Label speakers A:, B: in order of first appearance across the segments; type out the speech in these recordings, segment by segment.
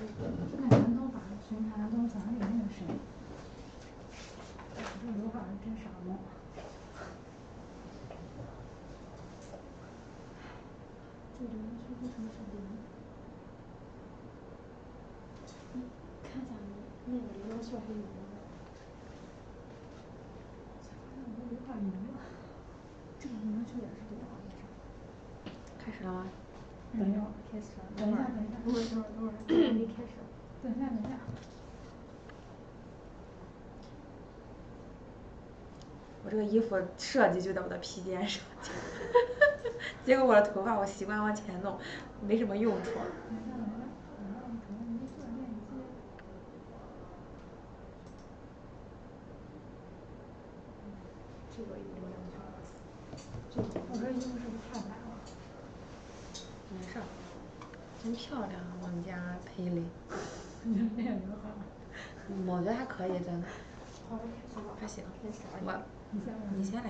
A: 看南东法巡查东咱里那个谁，这刘海真傻萌。这留言区为什么是零？看一下那个留言区还有没有？我的刘海没了，这个留言区也是刘海。
B: 开始了吗？
A: 没有，开始了。等一下，等会儿，没开始。等一下。
B: 我这个衣服设计就在我的披肩上，结果我的头发我习惯往前弄，没什么用处。
A: 这个有留言区。我这衣服是不是太白了？
B: 没事儿，真漂亮，我们家佩雷。
A: 那也刘海。
B: 我觉得还可以，真的。
A: 好，开始了。
B: 还行。
A: 你先来。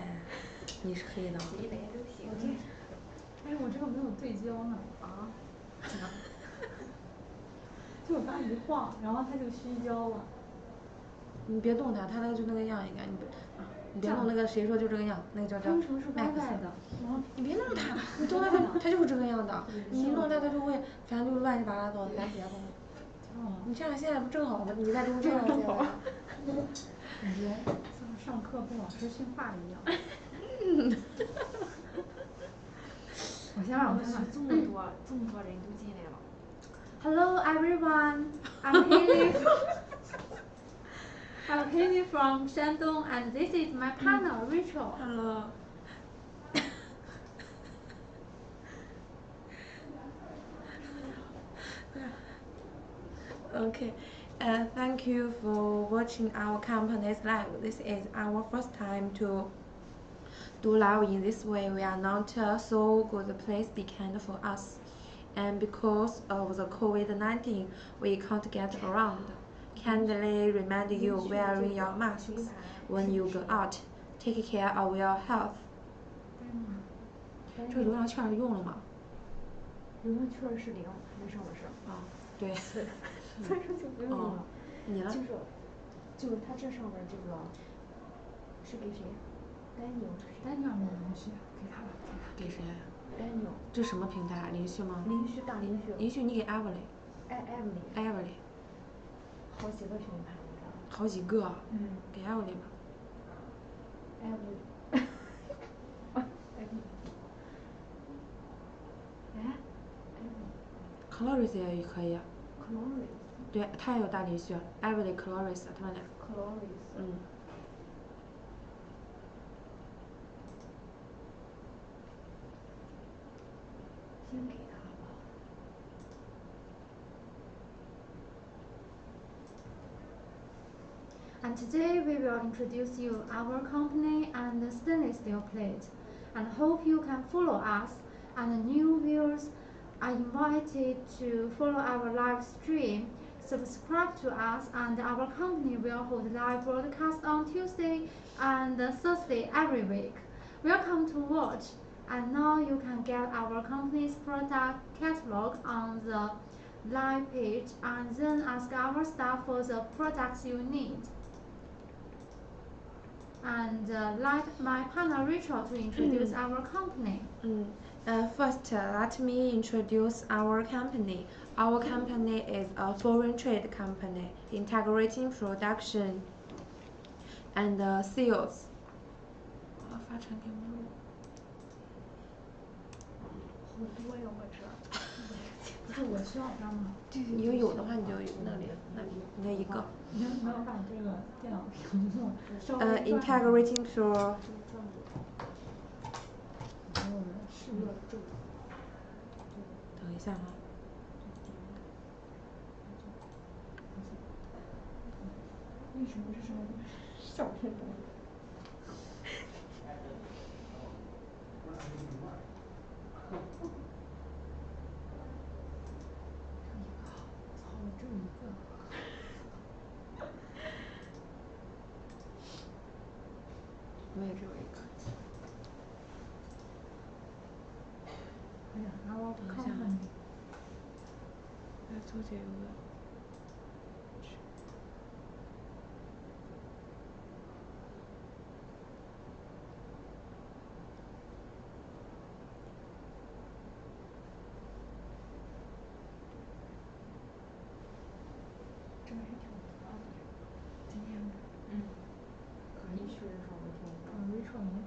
B: 你是黑的。
A: 谁来都行。我这个没有对焦呢。啊？就我刚一晃，然后它就虚焦了。
B: 你别动它，它那个就那个样应该，你别弄那个谁说就这个样，那个叫
A: 为什么是歪歪的？
B: 你别弄它，你动它就是这个样的，你一弄它就会，反正就乱七八糟的，咱别动。你这样现在不正好吗？你在中这样正好。
A: 感觉像上课被老师训话一样。我先让我看看，这么多人都进来了。Hello everyone, I'm Haley from Shandong, and this is my partner Rachel.
B: Hello. Okay, thank you for watching our company's live. This is our first time to do live in this way. We are not so good place. Be kind for us. And because of the COVID-19, we can't get around. Kindly remind you wearing your masks when you go out. Take care of your health. 这个流量券用了吗？
A: 流量券是0，没上我事。
B: 啊，对。
A: 所以说就不用用了。
B: 你呢？
A: 就是它这上面这个是给谁？丹尼尔没有连续，给他吧。
B: 给谁？
A: 丹尼尔。
B: 这什么平台？连续吗？
A: 连续大连续。
B: 连续你给艾弗雷。艾弗雷。
A: 好几个品牌我知道。
B: 好几个。给艾弗雷吧。
A: 艾弗雷。
B: Colors 也可以。
A: Colors。
B: 对，他也有大连续，艾弗雷、Colors 他们俩。
A: Colors。先给他吧。And today we will introduce you our company and the stainless steel plate, and hope you can follow us. And new viewers are invited to follow our live stream. Subscribe to us, and our company will hold live broadcast on Tuesday and Thursday every week. Welcome to watch. And now you can get our company's product catalog on the live page, and then ask our staff for the products you need. And let my partner Rachel to introduce our company.
B: First, let me introduce our company. Our company is a foreign trade company integrating production and sales. 发传给目录。
A: 好多呀，我这。不是我需要它吗？
B: 你有的话你就那里，那一个。
A: 你能把这个电脑屏幕稍微
B: integrating pro。等一下哈。
A: 为什么这上面都是照片多？这一个。
B: 我也只有一个。
A: 哎呀，拿我看看。
B: 来，周姐有个。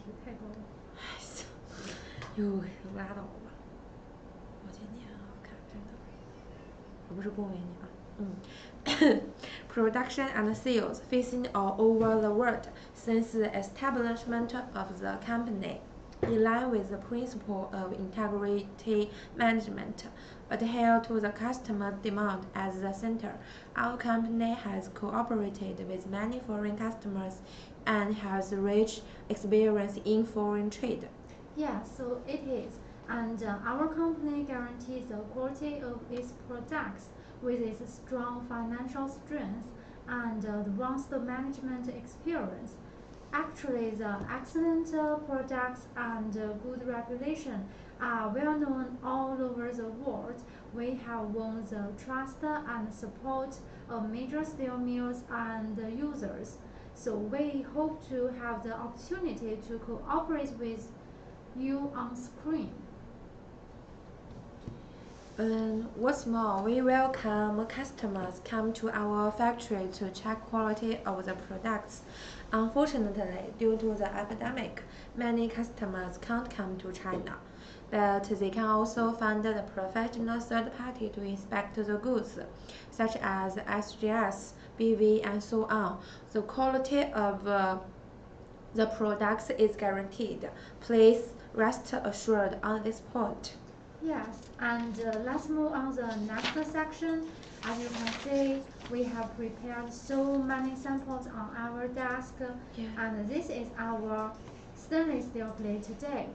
A: 值太高了。
B: 哟，拉倒吧！我今天啊，看真的，我不是恭维你啊。Production and sales facing all over the world since the establishment of the company, in line with the principle of integrity management, adhere to the customer demand as the center. Our company has cooperated with many foreign customers and has rich experience in foreign trade.
A: Yeah, so it is. And our company guarantees the quality of its products with its strong financial strength and advanced management experience. Actually, the excellent products and good reputation are well known all over the world. We have won the trust and support of major steel mills and users. So we hope to have the opportunity to cooperate with you on screen.
B: What's more, we welcome customers come to our factory to check quality of the products. Unfortunately, due to the epidemic, many customers can't come to China, but they can also find the professional third party to inspect the goods, such as SGS, BV, and so on. The quality of the products is guaranteed. Please rest assured on this point.
A: Yes, and let's move on the next section. As you can see, we have prepared so many samples on our desk, and this is our stainless steel plate today.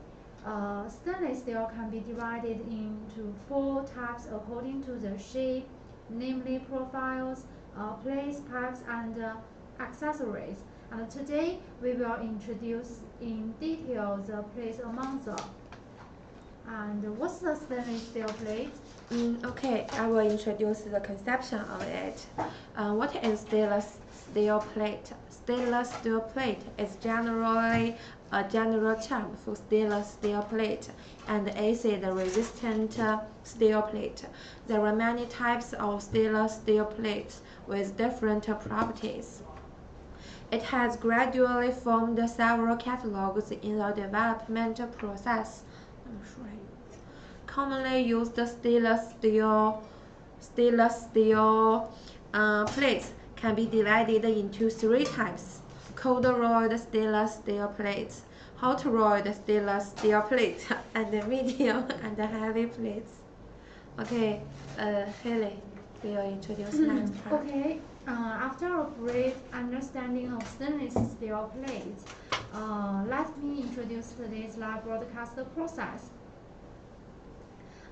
A: Stainless steel can be divided into 4 types according to the shape, namely profiles, plates, pipes, and accessories. And today we will introduce in detail the plates among them. And what's the stainless steel plate?
B: Okay, I will introduce the conception of it. What is stainless steel plate? Stainless steel plate is generally a general term for stainless steel plate and acid-resistant steel plate. There are many types of stainless steel plates with different properties. It has gradually formed several catalogs in the development process. Commonly used stainless steel plates can be divided into 3 types: cold-rolled stainless steel plates, hot-rolled stainless steel plates, and medium and heavy plates. Okay, Haley will introduce next part.
A: Okay, after a brief understanding of stainless steel plates, let me introduce today's live broadcast process.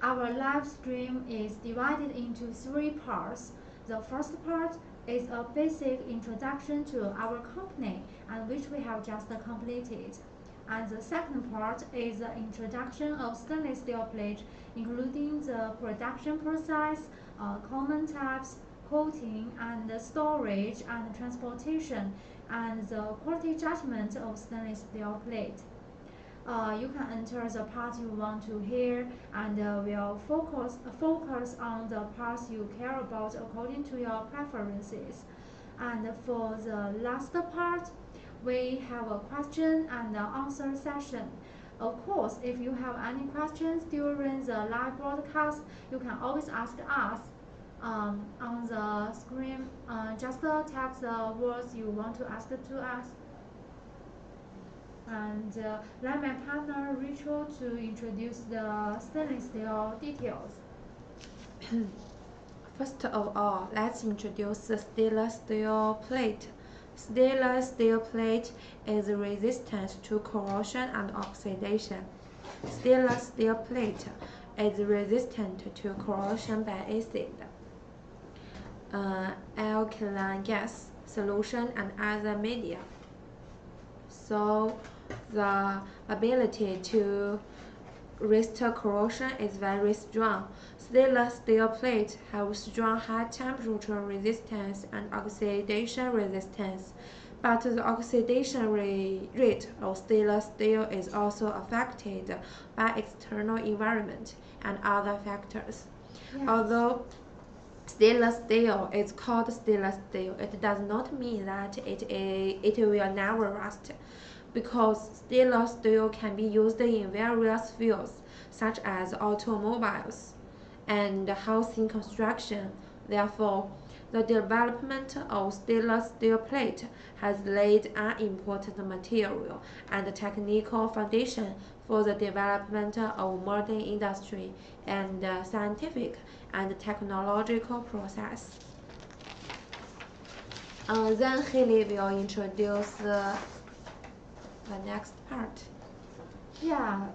A: Our live stream is divided into 3 parts. The first part is a basic introduction to our company, and which we have just completed. And the second part is the introduction of stainless steel plate, including the production process, common types, coating and storage and transportation, and the quality judgment of stainless steel plate. You can enter the part you want to hear, and will focus on the parts you care about according to your preferences. And for the last part, we have a question and answer session. Of course, if you have any questions during the live broadcast, you can always ask us on the screen. Just text the words you want to ask to us. And let my partner Rachel to introduce the stainless steel details.
B: First of all, let's introduce the stainless steel plate. Stainless steel plate is resistant to corrosion and oxidation. Stainless steel plate is resistant to corrosion by acid, alkaline gas, solution, and other media. So the ability to resist corrosion is very strong. Stainless steel plates have strong high temperature resistance and oxidation resistance, but the oxidation rate of stainless steel is also affected by external environment and other factors.
A: Yes.
B: Although stainless steel is called stainless steel, it does not mean that it will never rust. because stainless steel can be used in various fields, such as automobiles and housing construction. Therefore, the development of stainless steel plate has laid an important material and technical foundation for the development of modern industry and scientific and technological process. Then Haley will introduce the next part.
A: Yeah,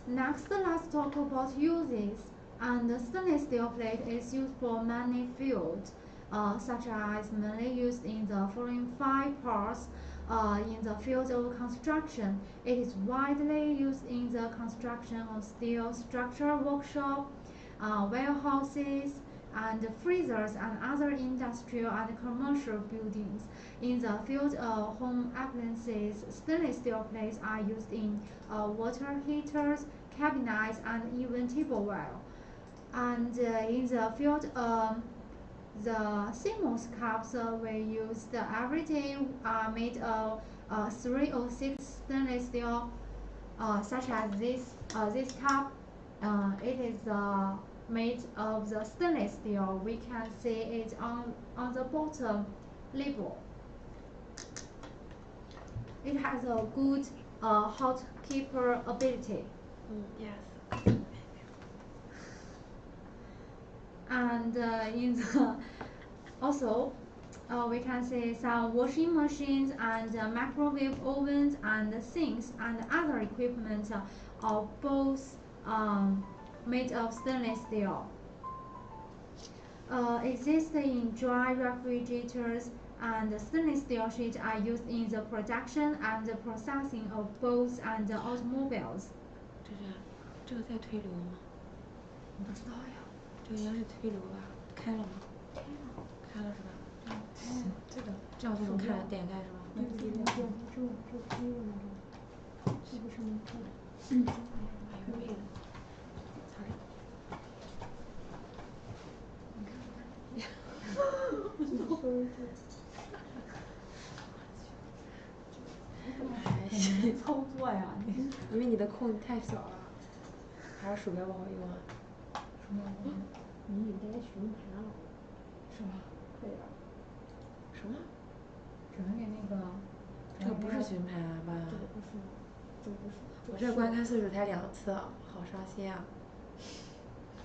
A: next let's talk about uses. And the stainless steel plate is used for many fields, such as mainly used in the following five parts. In the field of construction, it is widely used in the construction of steel structure workshop, warehouses, and freezers and other industrial and commercial buildings. In the field of home appliances, stainless steel plates are used in water heaters, cabinets, and even tableware. And in the field, the CMOS cups we use every day are made of 306 stainless steel, such as this cup. It is made of the stainless steel. We can see it on the bottom label. It has a good hot keeper ability.
B: Yes.
A: And in the also we can see some washing machines and microwave ovens and sinks and other equipment are both made of stainless steel. Exist in dry refrigerators, and stainless steel sheets are used in the production and the processing of boats and automobiles.
B: 这个在推流吗？
A: 不知道呀。
B: 这个应该是推流吧？开了吗？
A: 开了。
B: 开了是吧？
A: 这个
B: 这样就能看点开是吗？
C: 对，这推的那种，这个是能开的。
B: 还有别的。
A: 操作呀你！
B: 因为你的空太小了，还是鼠标不好用啊？
C: 什么？你带询盘了？
A: 是吗？
C: 可以了。
B: 什么？
A: 转给那个。
B: 这个不是询盘吧？
C: 这个不是，这个不是。
B: 我这观看次数才2次，好伤心啊！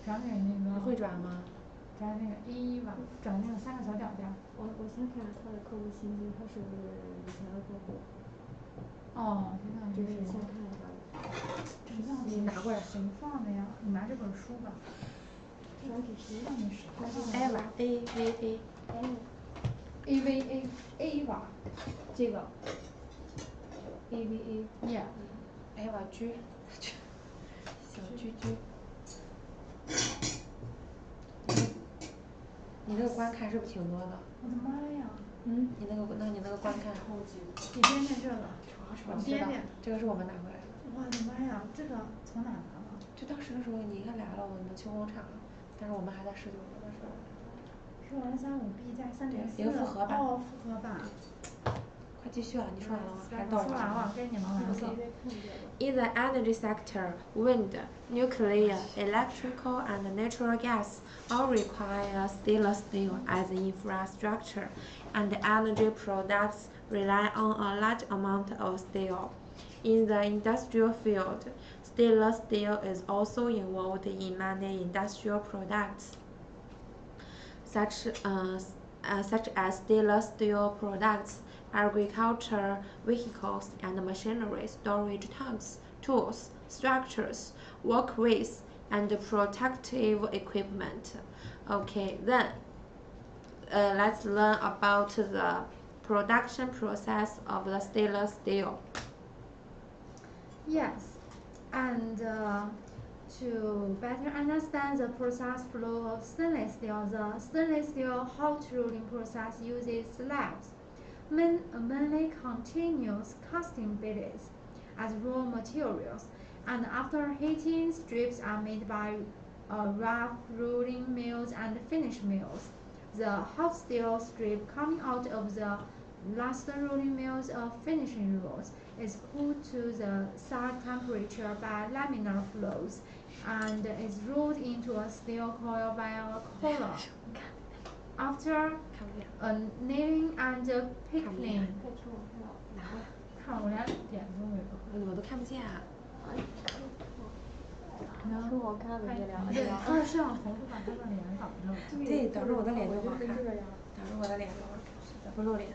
A: 转给那个。
B: 你会转吗？
A: 转那个11吧，转那个3个小点点。
C: 我先看他的客户信息，他是以前的客户。
A: 哦，这样
C: 就是先看一下。
B: 你拿过来。
A: 谁放的呀？你拿这本书吧。
C: 转给谁？
A: 让你谁放的
B: ？Ava A V A。A
A: V A A 吧，这个。A V A。Yeah。Ava 居。小居居。
B: 你那个观看是不是挺多的？
A: 我的妈呀！
B: 你那个观看。
A: 你点点这个。
B: 你点点。这个是我们拿回来的。
A: 我的妈呀！这个从哪拿的？
B: 就当时的时候你应该来了，我们去工厂，但是我们还在19楼的时候。
A: 是235B加3.4。
B: 一个复合版。
A: 哦，复合版。
B: 快继续了，你说完了吗？还是
A: 说完了，该你们了。
B: In the energy sector, wind, nuclear, electrical, and natural gas all require stainless steel as infrastructure, and energy products rely on a large amount of steel. In the industrial field, stainless steel is also involved in many industrial products, such as stainless steel products, agriculture, vehicles and machinery, storage tanks, tools, structures, walkways, and protective equipment. Okay, then let's learn about the production process of the stainless steel.
A: Yes, and to better understand the process flow of stainless steel, the stainless steel hot rolling process uses slabs, mainly continuous casting billets, as raw materials, and after heating, strips are made by rough rolling mills and finish mills. The hot steel strip coming out of the last rolling mills of finishing rolls is cooled to the side temperature by laminar flows and is rolled into a steel coil by a collar. After annealing and pickling. 看我俩点都没有。
B: 我都看不见啊。
C: 说我看着这两个。
A: 对，摄像头是把他的脸挡着。
B: 对，挡着我的脸就好看。挡着我的脸不露脸。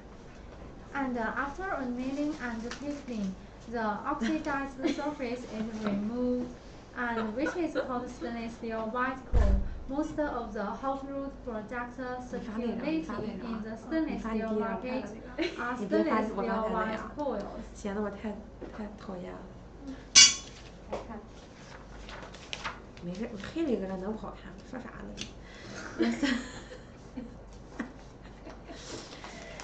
A: And after annealing and pickling, the oxidized surface is removed, and which is called stainless steel white coal. Most of the hot rolled products circulating in the stainless steel market are stainless steel white coils.
B: 显得我太讨厌了。没事，我黑了一个人能不好看吗？说啥呢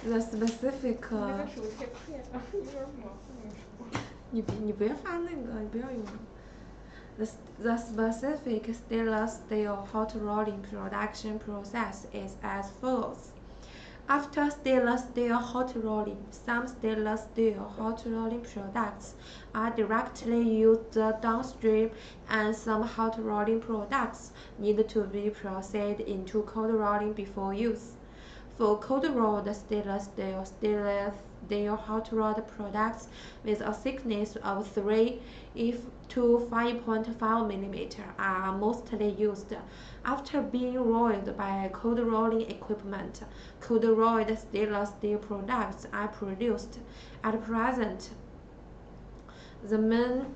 B: ？The specific 你不要发那个，你不要用。The specific stainless steel hot rolling production process is as follows. After stainless steel hot rolling, some stainless steel hot rolling products are directly used downstream, and some hot rolling products need to be processed into cold rolling before use. For cold rolled stainless steel hot rolled products with a thickness of 3 to 5.5 mm are mostly used. After being rolled by cold rolling equipment, cold rolled stainless steel products are produced. At present, the main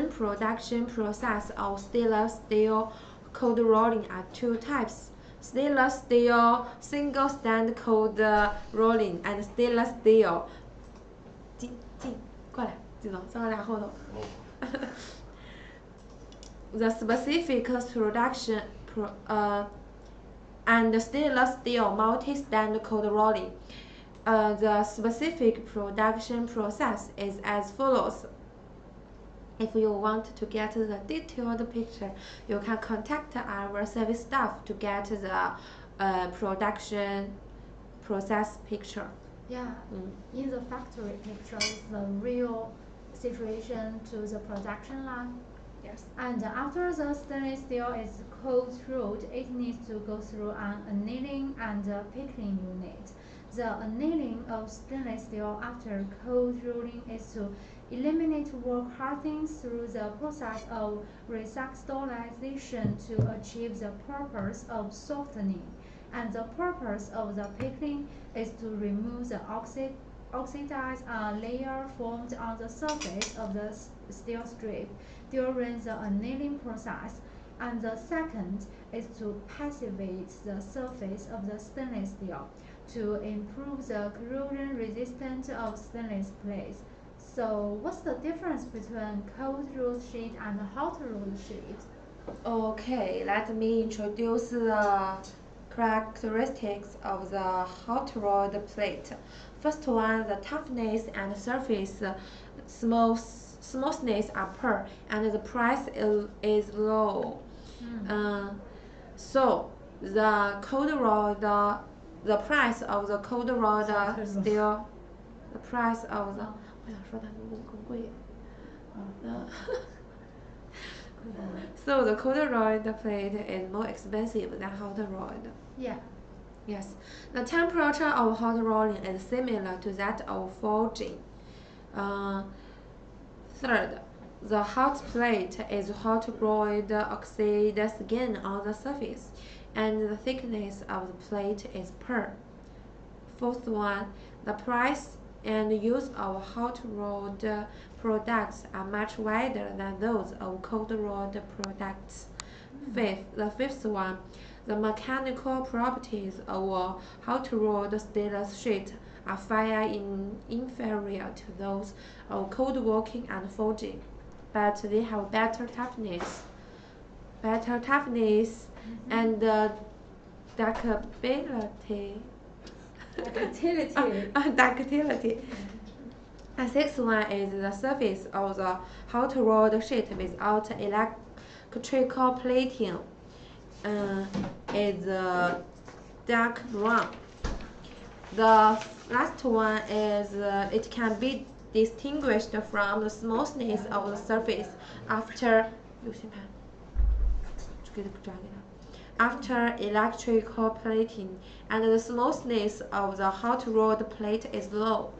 B: production process of stainless steel cold rolling are two types: stainless steel single stand cold rolling and stainless steel 过来，记住，咱俩后头。The specific production and stainless steel multi-stand cold rolling. The specific production process is as follows. If you want to get the detailed picture, you can contact our service staff to get the production process picture.
A: Yeah, in the factory picture is the real situation to the production line.
B: Yes.
A: And after the stainless steel is cold rolled, it needs to go through an annealing and pickling unit. The annealing of stainless steel after cold rolling is to eliminate work hardening through the process of recrystallization to achieve the purpose of softening. And the purpose of the pickling is to remove the oxidized layer formed on the surface of the steel strip during the annealing process, and the second is to passivate the surface of the stainless steel to improve the corrosion resistance of stainless plates. So what's the difference between cold rolled sheet and hot rolled sheet?
B: Okay, let me introduce the characteristics of the hot rolled plate. First one, the toughness and surface smoothness are poor, and the price is low. So the cold rolled, the price of the cold rolled steel, the price of the 我想说它更贵。So the cold rolled plate is more expensive than hot rolled.
A: Yeah.
B: Yes. The temperature of hot rolling is similar to that of forging. Third, the hot plate is hot rolled oxide skin on the surface, and the thickness of the plate is per. Fourth one, the price and use of hot rolled products are much wider than those of cold rolled products. The fifth one, the mechanical properties of a hot rolled stainless sheet are far inferior to those of cold working and forging, but they have better toughness and ductility. Ductility. The sixth one is the surface of the hot rolled sheet without electrical plating is dark brown. The Last one is it can be distinguished from the smoothness of the surface after after electrical plating, and the smoothness of the hot rolled plate is low.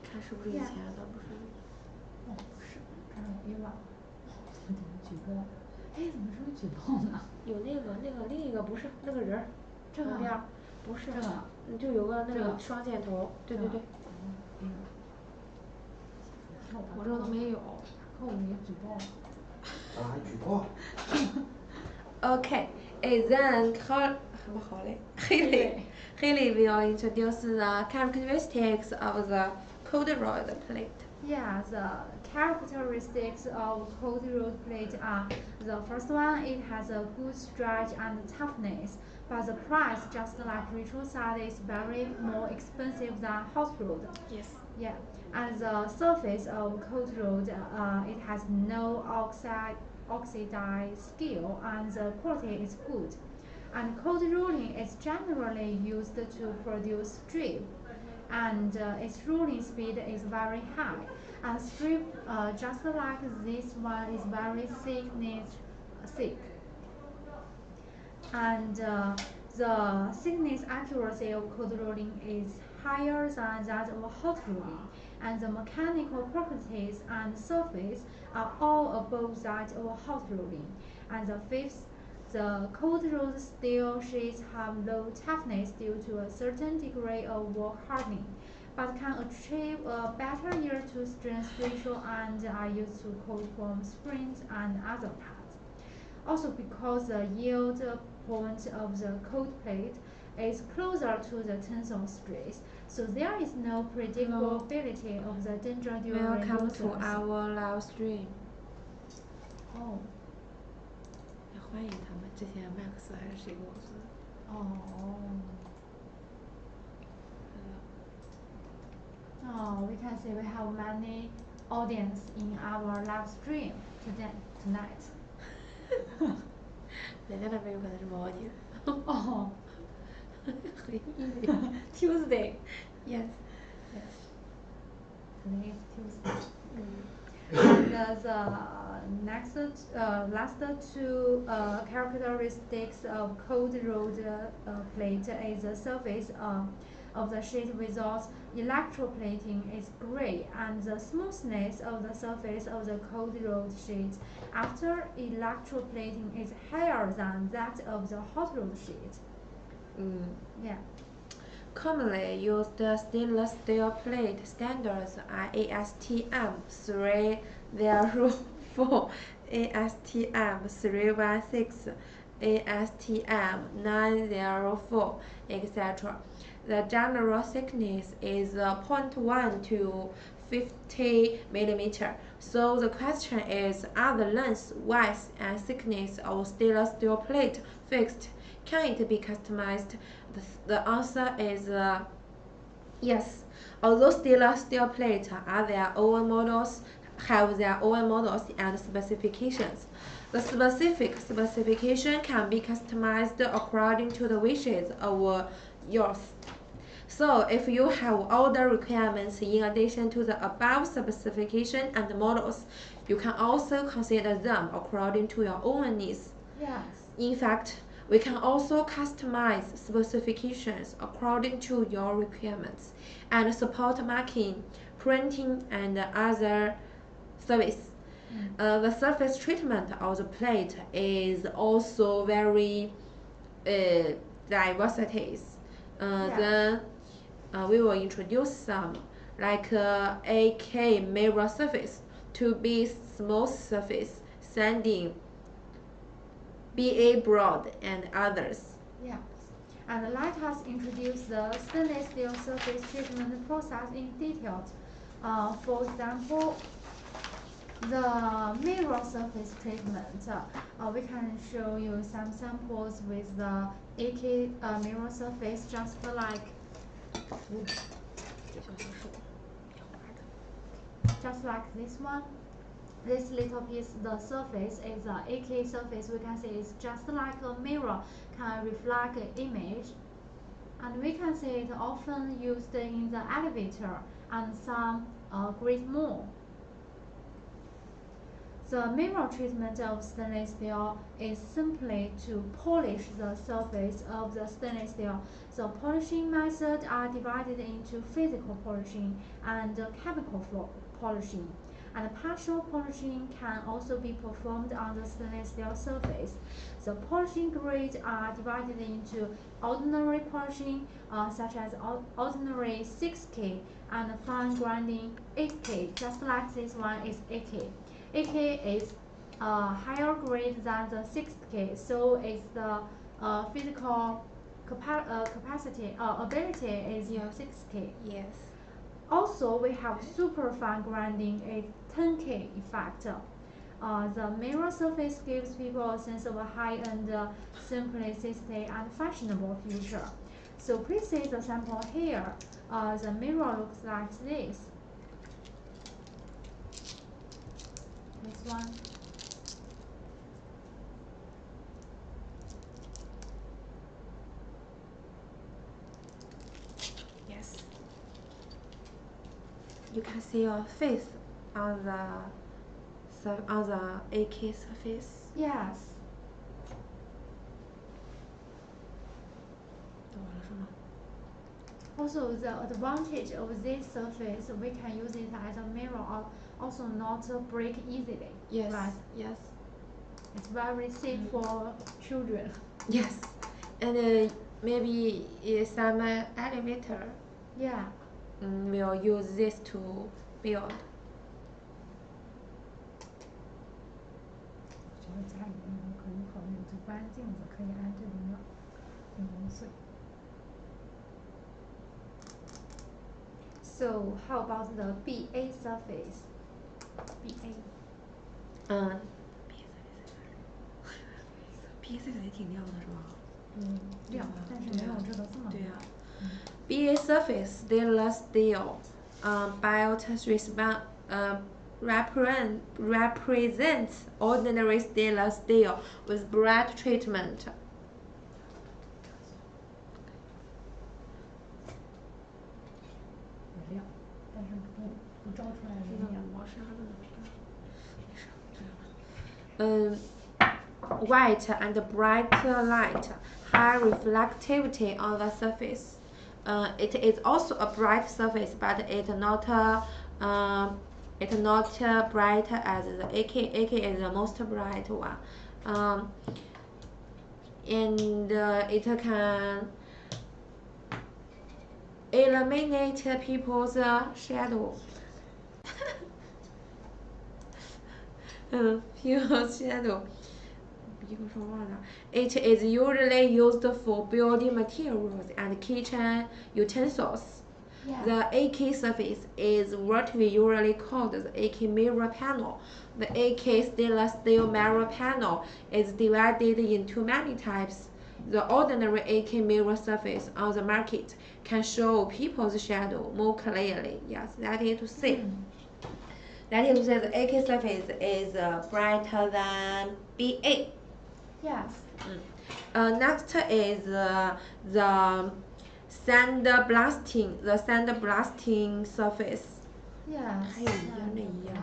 B: 看是不是以前的？不是。
C: 哦，不是，这儿有一碗，我点举报。哎，怎么是个举报呢？
B: 有那个另一个不是那个人儿，
C: 这个
B: 旁边儿不是
C: 这个，
B: 就有个那个双箭头，对对对。我这都没有。
C: 可我没举报。
D: 啊，还举报
B: Okay, and then Haley will introduce the characteristics of the cold rolled plate.
A: Yeah, the characteristics of cold rolled plate are: the first one, it has a good stretch and toughness, but the price, just like Rachel said, is very more expensive than hot rolled.
B: Yes.
A: Yeah, and the surface of cold rolled, it has no oxidized scale, and the quality is good. And cold rolling is generally used to produce strip, and its rolling speed is very high. And strip, just like this one, is very thick. And the thickness accuracy of cold rolling is higher than that of hot rolling, and the mechanical properties and surface are all above that of hot rolling. And the fifth, the cold rolled steel sheets have low toughness due to a certain degree of work hardening, but can achieve a better yield-to-strength ratio and are used to cold form springs and other parts. Also, because the yield point of the cold plate is closer to the tensile stress, so there is no predictability of the danger during
B: Welcome
A: users.
B: to our live stream.
A: 哦
B: 也欢迎他们，之前麦克斯还是谁跟我说的？
A: 哦。Oh, we can see we have many audience in our live stream tonight.
B: 人家那边有可能是毛巾。
A: 哦。
B: 黑衣
A: Tuesday.
B: Yes.
A: Yes. Today is Tuesday. And the last two characteristics of cold rolled plate is the surface of the sheet without electroplating is great, and the smoothness of the surface of the cold rolled sheet after electroplating is higher than that of the hot rolled sheet. Yeah.
B: Commonly used stainless steel plate standards are ASTM 304, ASTM 316, ASTM 904, etc. The general thickness is 0.1 to 50 mm. So the question is, are the length, width, and thickness of stainless steel plate fixed? Can it be customized? The answer is yes. Although stainless steel plates have their own models and specifications, the specification can be customized according to the wishes of yours. So if you have other requirements in addition to the above specification and models, you can also consider them according to your own needs.
A: Yes.
B: In fact, we can also customize specifications according to your requirements and support marking, printing, and other service. The surface treatment of the plate is also very diversities. Then we will introduce some, like AK mirror surface, 2B smooth surface, sanding, BA broad, and others.
A: Yes. And let us introduce the stainless steel surface treatment process in detail. For example, the mirror surface treatment. We can show you some samples with the AK mirror surface, just like this one. This little piece, the surface is a AK surface. We can see it's just like a mirror, can reflect an image. and we can see it often used in the elevator and some great mall. The mirror treatment of stainless steel is simply to polish the surface of the stainless steel. The polishing methods are divided into physical polishing and chemical polishing. And partial polishing can also be performed on the stainless steel surface. The polishing grades are divided into ordinary polishing, such as ordinary 6K, and fine grinding 8K, just like this one is 8K. 8K is higher grade than the 6K, so it's the physical capacity ability is 6K.
B: Yes.
A: Also, we have super fine grinding, a 10K effect. The mirror surface gives people a sense of a high-end simplicity and fashionable future. So please see the sample here. The mirror looks like this. This one.
B: Yes. You can see your face on the AK surface.
A: Yes. Also, the advantage of this surface, we can use it as a mirror, or also not break easily.
B: Yes.
A: Right?
B: Yes.
A: It's very safe for children.
B: Yes. And maybe some elevator
A: Yeah.
B: will use this to build.
C: 觉得家里面可以考虑这关镜子可以安这种的人工碎。
A: So how about the BA surface? BA.
B: B 这个也挺亮的是吧？
C: 亮，但是没有这个这么亮。
B: BA surface stainless steel, built represents ordinary stainless steel with bright treatment.
C: 也亮，但是不照出来的亮。
B: White and bright light, high reflectivity on the surface. It is also a bright surface, but it's not bright as the AK. AK is the most bright one, and it can eliminate people's shadow. People's shadow. It is usually used for building materials and kitchen utensils.
A: Yeah.
B: The AK surface is what we usually call the AK mirror panel. The AK stainless steel mirror panel is divided into many types. The ordinary AK mirror surface on the market can show people's shadow more clearly. Yes, that is to say. That is to say, the AK surface is brighter than BA.
A: Yes.
B: Next is the sandblasting. The sandblasting surface.
A: Yes.
B: 还有一样的一样。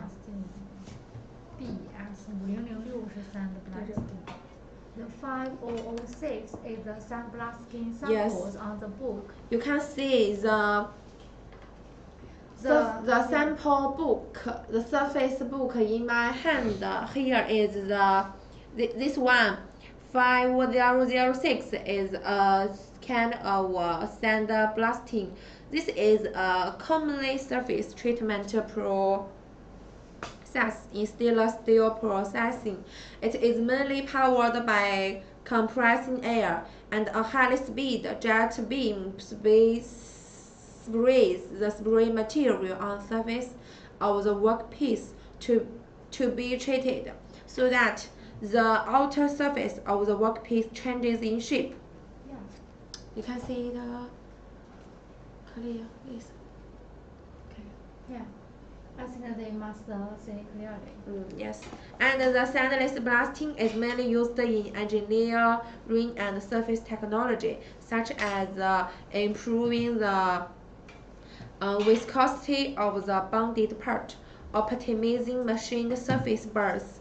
C: BS5006是sandblasting。
A: The 5006 is the sandblasting samples on the book.
B: You can see the sample book, the surface book in my hand. Here is this one. 5006 is a kind of sandblasting. This is a commonly surface treatment process in stainless steel processing. It is mainly powered by compressing air, and a high-speed jet beam sprays the spray material on the surface of the workpiece to be treated, so that the outer surface of the workpiece changes in shape.
A: Yeah.
B: You can see the clear. Yes.
A: Yeah. I think they must say clearly.
B: Yes, and the sandless blasting is mainly used in engineering and surface technology, such as improving the viscosity of the bonded part, optimizing machined surface burns,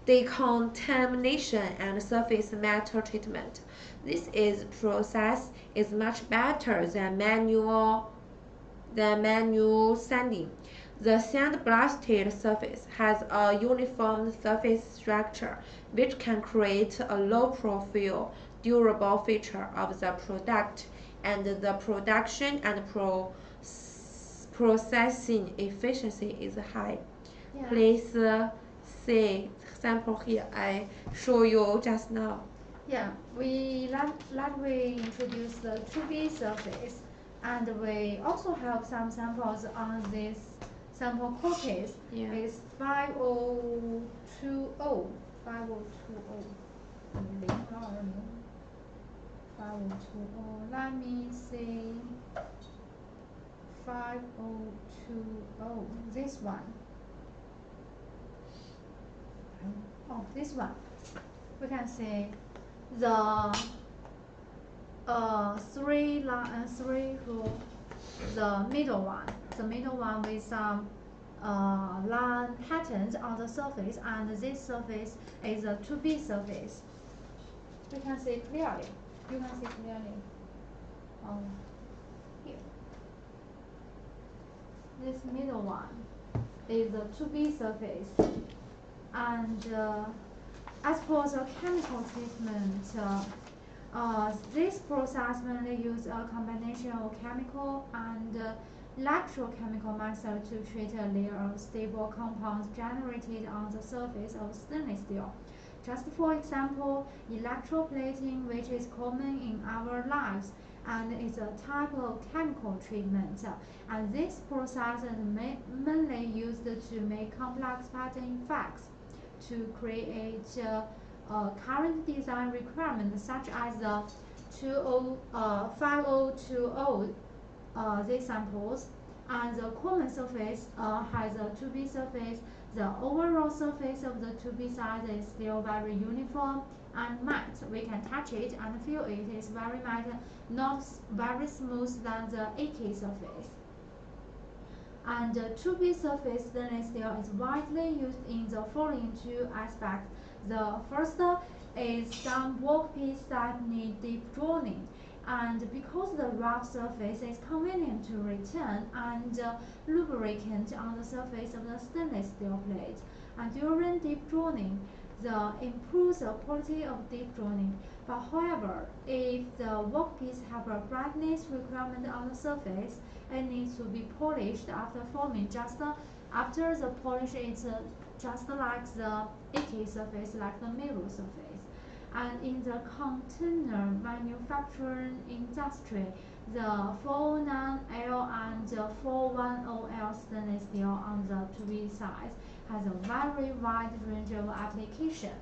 B: decontamination, and surface metal treatment. This process is much better than manual sanding. The sandblasted surface has a uniform surface structure, which can create a low-profile, durable feature of the product, and the production and processing efficiency is high.
A: Yeah.
B: Please see sample here I show you just now.
A: Yeah, we introduce the 2B surface, and we also have some samples on this sample copies.
B: Yeah.
A: It's 5020. 5020. 5020. Let me see. 5020. This one. Oh, this one. We can see the three row, the middle one with some line patterns on the surface, and this surface is a 2B surface. We can see clearly. You can see clearly. Here. This middle one is a 2B surface, and as for the chemical treatment, this process mainly uses a combination of chemical and electrochemical method to treat a layer of stable compounds generated on the surface of stainless steel. Just for example, electroplating, which is common in our lives and is a type of chemical treatment. And this process is mainly used to make complex pattern effects to create current design requirements such as the 5020 these samples, and the common surface has a 2B surface. The overall surface of the 2B side is still very uniform and matte. We can touch it and feel it is very matte, not very smooth than the AK surface. And the 2B surface stainless steel is widely used in the following two aspects. The first is some workpiece that need deep drawing, and because the rough surface is convenient to return and lubricant on the surface of the stainless steel plate, and during deep drawing, the improves the quality of deep drawing. But however, if the workpiece have a brightness requirement on the surface, it needs to be polished after forming. Just after the polish, it's just like the AK surface, like the mirror surface. And in the container manufacturing industry, the 409L and 410L stainless steel on the 2B side has a very wide range of application.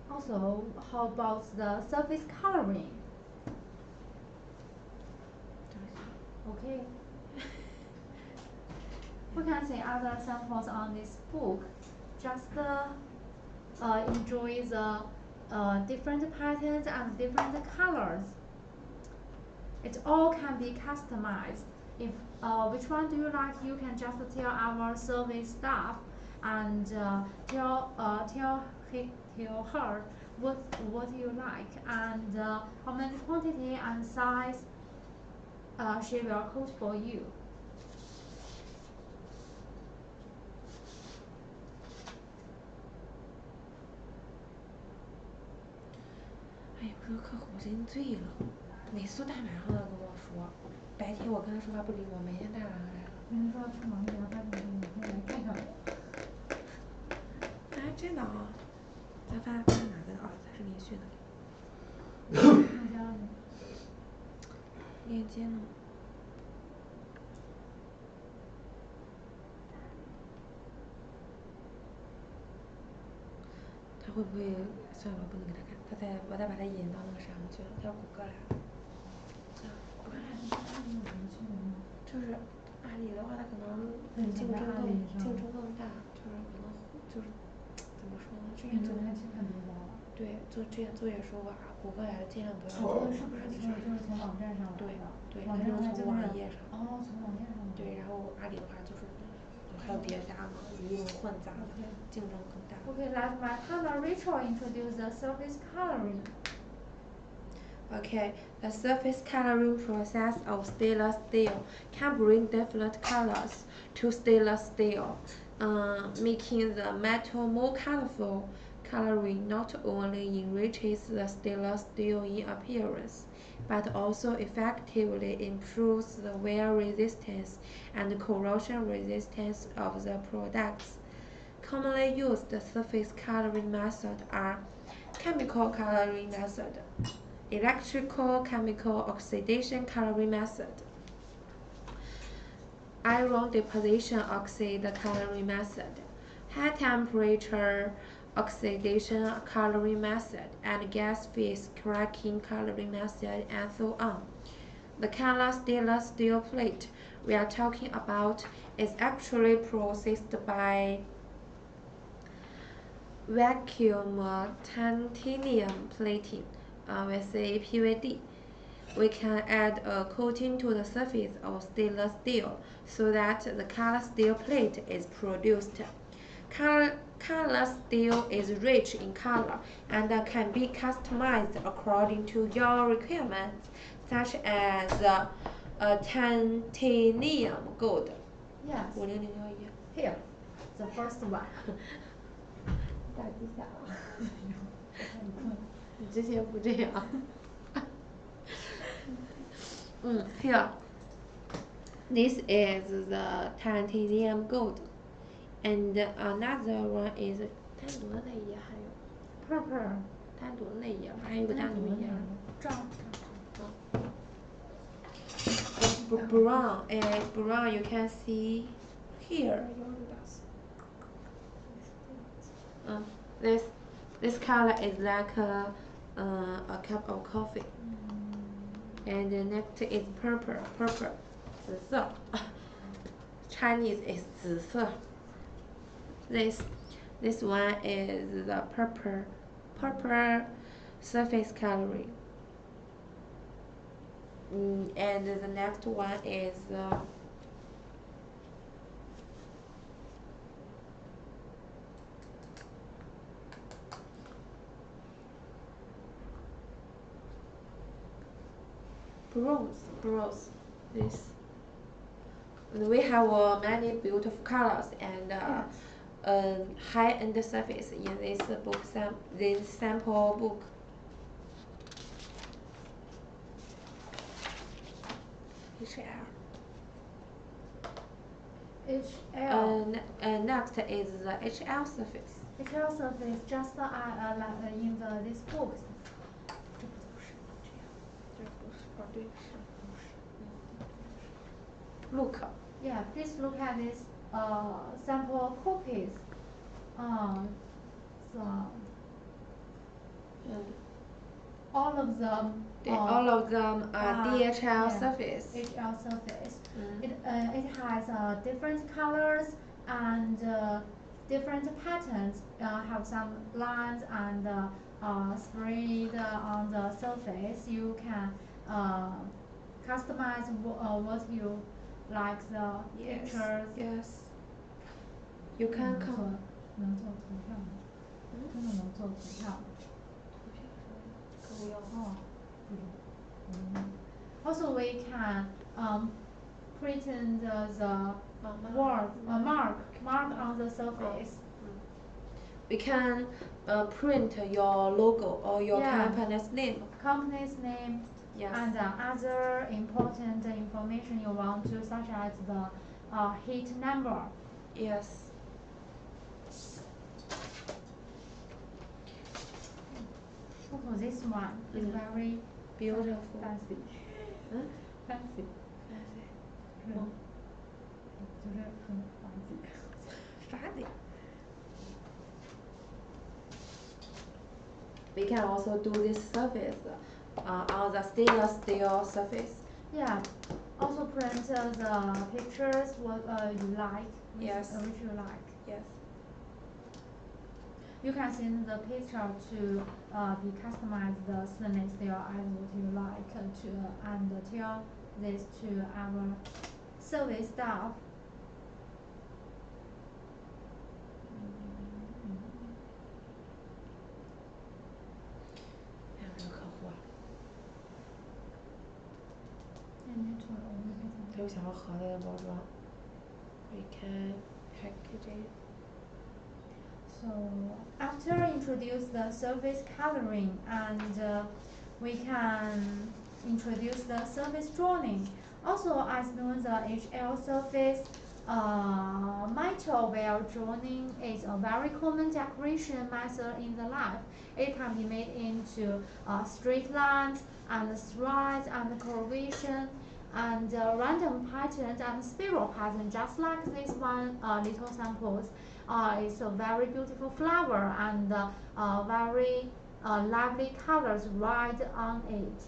A: Also, how about the surface coloring? Okay. We can see other samples on this book. Just enjoy the different patterns and different colors. It all can be customized. If which one do you like, you can just tell our service staff and tell her what you like and how many quantity and size she will quote for you.
B: 哎，有时候客户真醉了，每次大晚上的跟我说，白天我跟他说话不理我，每天大晚上来了。
C: 你说去忙去了，他怎么会来看看我？
B: 哎，真的啊，咱发哪个的啊？他是连续的。链接呢？他会不会算了？我不能给他看，我再把他引到那个啥上去了，他要谷歌来了。就是阿里的话，它可能竞争更大，就是可能就是怎么说呢？之前
C: 昨天去看别的。
B: 对，之前作业说过啊，谷歌来的尽量不要
C: 哦，是不是就是从网站上来的？
B: 对，
C: 网站上
B: 从网页上。
C: 哦，从网页上。
B: 对，然后阿里的话就是还有别家嘛，鱼龙混杂的，竞争更大。
A: Okay, let my partner Rachel introduce the surface coloring.
B: Okay, the surface coloring process of stainless steel can bring different colors to stainless steel, making the metal more colorful. Coloring not only enriches the stainless steel in appearance, but also effectively improves the wear resistance and corrosion resistance of the products. Commonly used surface coloring methods are chemical coloring method, electrical chemical oxidation coloring method, iron deposition oxide coloring method, high temperature oxidation coloring method, and gas phase cracking coloring method, and so on. The color stainless steel plate we are talking about is actually processed by vacuum titanium plating with a PVD. We can add a coating to the surface of stainless steel so that the color steel plate is produced. Color steel is rich in color and can be customized according to your requirements, such as titanium gold.
A: Yes.
B: 50061.
A: Here, the first one.
C: 大吉祥了。
B: 你之前不这样。Here. This is the titanium gold, and another one is 单独的那一页还有
A: Purple.
B: 单独的那一页，还有个单独一页。Brown is brown. You can see here. This color is like a cup of coffee. And the next is purple. 紫色 Chinese is 紫色 This one is the purple surface coloring. And the next one is bronze. This we have many beautiful colors and high-end surface in this book. This sample book.
A: HL.
B: Next is the HL surface.
A: HL surface just like in this book.
B: Look.
A: Yeah, please look at this sample copies. All of them.
B: All of them are DHL surface.
A: HL surface. It has different colors and different patterns. Have some lines and spread on the surface. You can customize what you like the pictures.
B: Yes. You can come.
C: 能做图片吗？真的能做图片吗？
B: 不用。
C: 哦，不用。
A: Also, we can print the word mark on the surface.
B: We can print your logo or your company's name.
A: Company's name.
B: Yes.
A: And other important information you want to, such as the heat number.
B: Yes.
A: Also, this one is very
B: beautiful.
A: Fancy. Fancy.
C: 就是很fancy.
B: We can also do this surface on the stainless steel surface.
A: Yeah. also print the pictures what you like.
B: Yes.
A: Which you like.
B: Yes.
A: You can send the picture to be customized the stainless steel as what you like to and tell this to our service staff.
B: 还有这个客户啊，他又想要盒子的包装。We can package it.
A: So after introduce the surface coloring and we can introduce the surface drawing. Also as known the HL surface metal wire drawing is a very common decoration method in the life. It can be made into straight lines and strides and curvation and random patterns and spiral pattern just like this one little samples. It's a very beautiful flower and very lively colors right on it.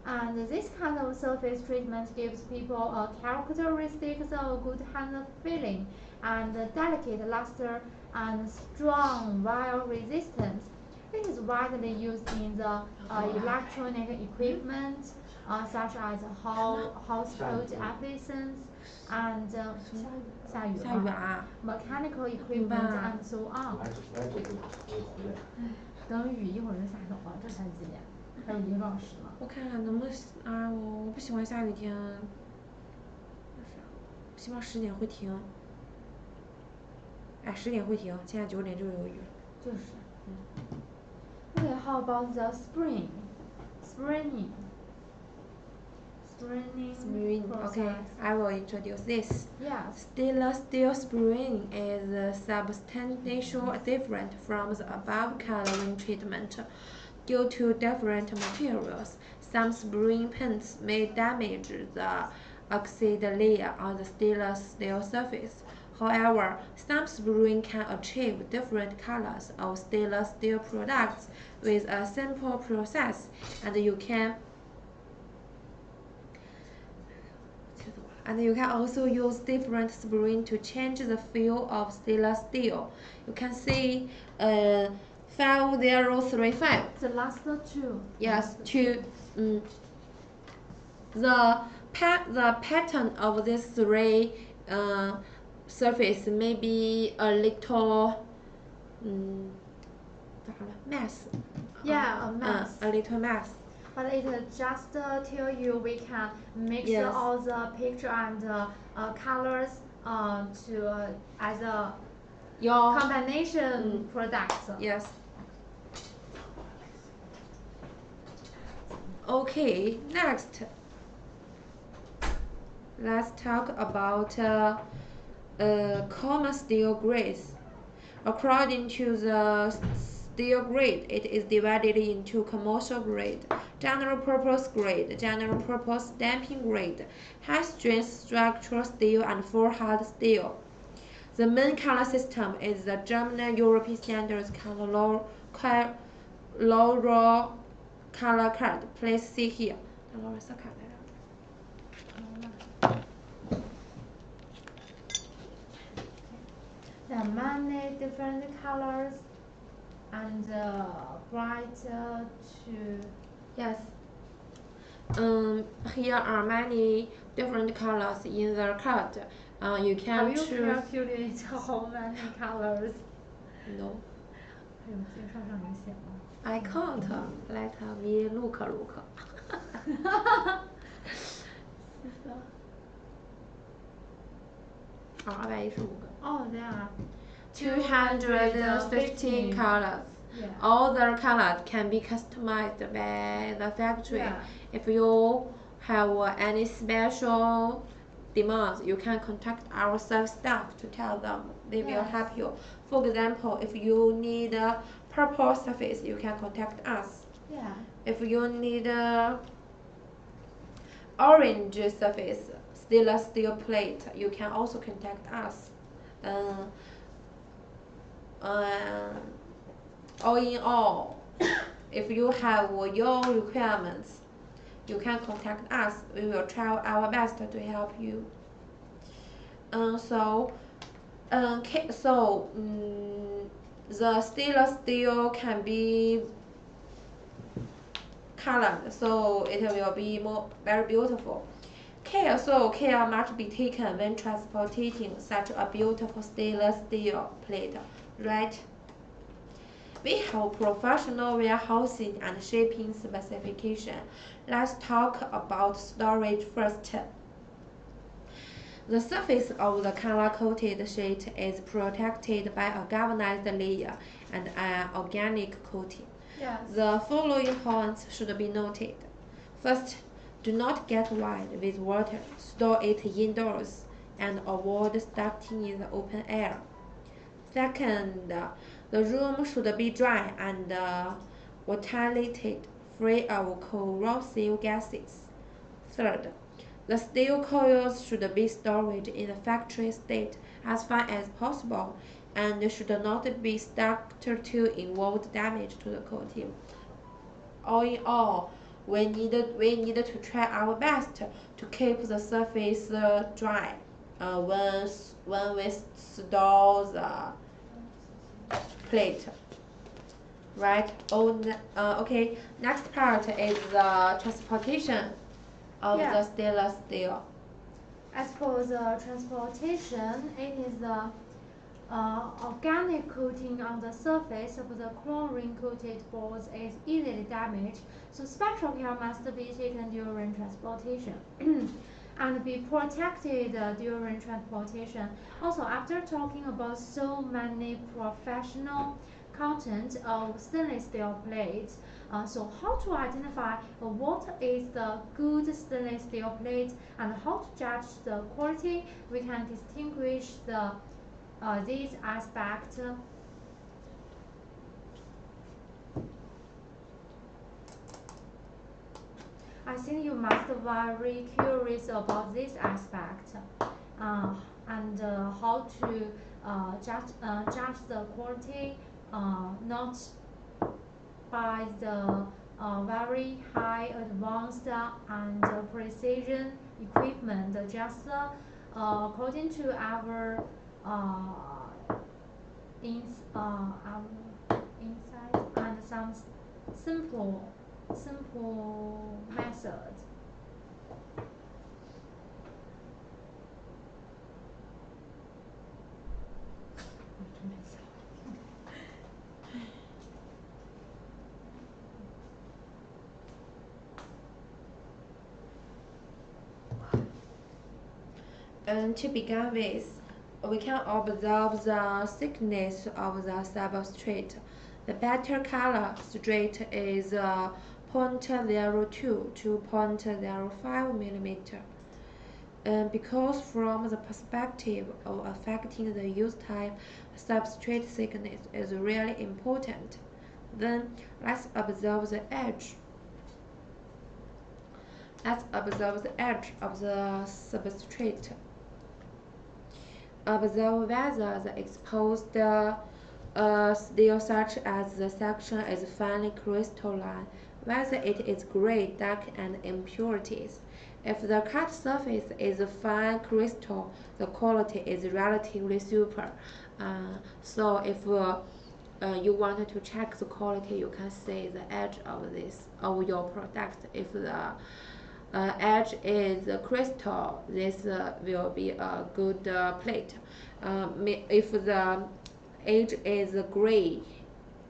A: And this kind of surface treatment gives people a characteristics of good hand feeling and delicate luster and strong wire resistance. It is widely used in the electronic equipment such as household appliances and 下雨了 mechanical equipment and so on. 等雨一会儿就下走了，这才几点？还有1个多小时呢。
B: 我看看能不能啊，我不喜欢下雨天，希望10点会停。哎，10点会停，现在9点就有雨。
A: 就是。Okay, how about the spring? Spring.
B: Okay, I will introduce this.
A: Yes.
B: Stainless steel spring is substantially different from the above coloring treatment due to different materials. Some spring paints may damage the oxide layer on the stainless steel surface. However, some spring can achieve different colors of stainless steel products with a simple process, and you can also use different spring to change the feel of stainless steel. You can see 5035.
A: The last two.
B: Yes, two. The pattern of these three surface may be a little mess.
A: Yeah, a mess.
B: A little mess.
A: But it just tell you we can mix all the picture and colors to as a combination products.
B: Yes. Okay, next. Let's talk about common steel grades. According to the steel grade, it is divided into commercial grade, general purpose grade, general purpose stamping grade, high strength structural steel, and full hard steel. The main color system is the German European standards color card. Please see here.
A: There are many different colors and bright to.
B: Yes. Here are many different colors in the card. You can
A: choose.
B: Have you
A: calculated how many colors?
B: No.
A: 还有介绍上有写吗
B: I can't. Let me look. 215个。
A: Oh, there are
B: 215 colors.
A: Yeah.
B: All the colors can be customized by the factory.
A: Yeah.
B: If you have any special demands, you can contact our service staff to tell them. They will help you. For example, if you need a purple surface, you can contact us.
A: Yeah.
B: If you need a orange surface, stainless steel plate, you can also contact us. All in all, if you have your requirements, you can contact us. We will try our best to help you. The stainless steel can be colored, so it will be very beautiful. Care must be taken when transporting such a beautiful stainless steel plate, right? We have professional warehousing and shipping specification. Let's talk about storage first. The surface of the color-coated sheet is protected by a galvanized layer and an organic coating.
A: Yes.
B: The following points should be noted. First, do not get wet with water. Store it indoors and avoid starting in the open air. Second, the room should be dry and ventilated, free of corrosive gases. Third, the steel coils should be stored in a factory state as far as possible and should not be stuck to involve damage to the coating. All in all, we need to try our best to keep the surface dry when we store the plate. Right? Okay. Next part is the transportation of the stainless steel.
A: As for the transportation, it is the organic coating on the surface of the chlorine-coated boards is easily damaged, so special care must be taken during transportation and be protected during transportation. Also, after talking about so many professional content of stainless steel plates, so how to identify what is the good stainless steel plate and how to judge the quality, we can distinguish these aspects. I think you must be very curious about this aspect and how to judge the quality, not by the very high advanced and precision equipment, just according to our insight and some simple methods.
B: And to begin with, we can observe the thickness of the substrate. The better color straight is 0.02 to 0.05 millimeter. Because from the perspective of affecting the use time, substrate thickness is really important. Then let's observe the edge. Let's observe the edge of the substrate. Observe whether the exposed steel such as the section is finely crystalline, whether it is gray, dark, and impurities. If the cut surface is fine crystal, the quality is relatively super. So if you want to check the quality, you can see the edge of your product. If the edge is crystal, this will be a good plate. If the edge is gray,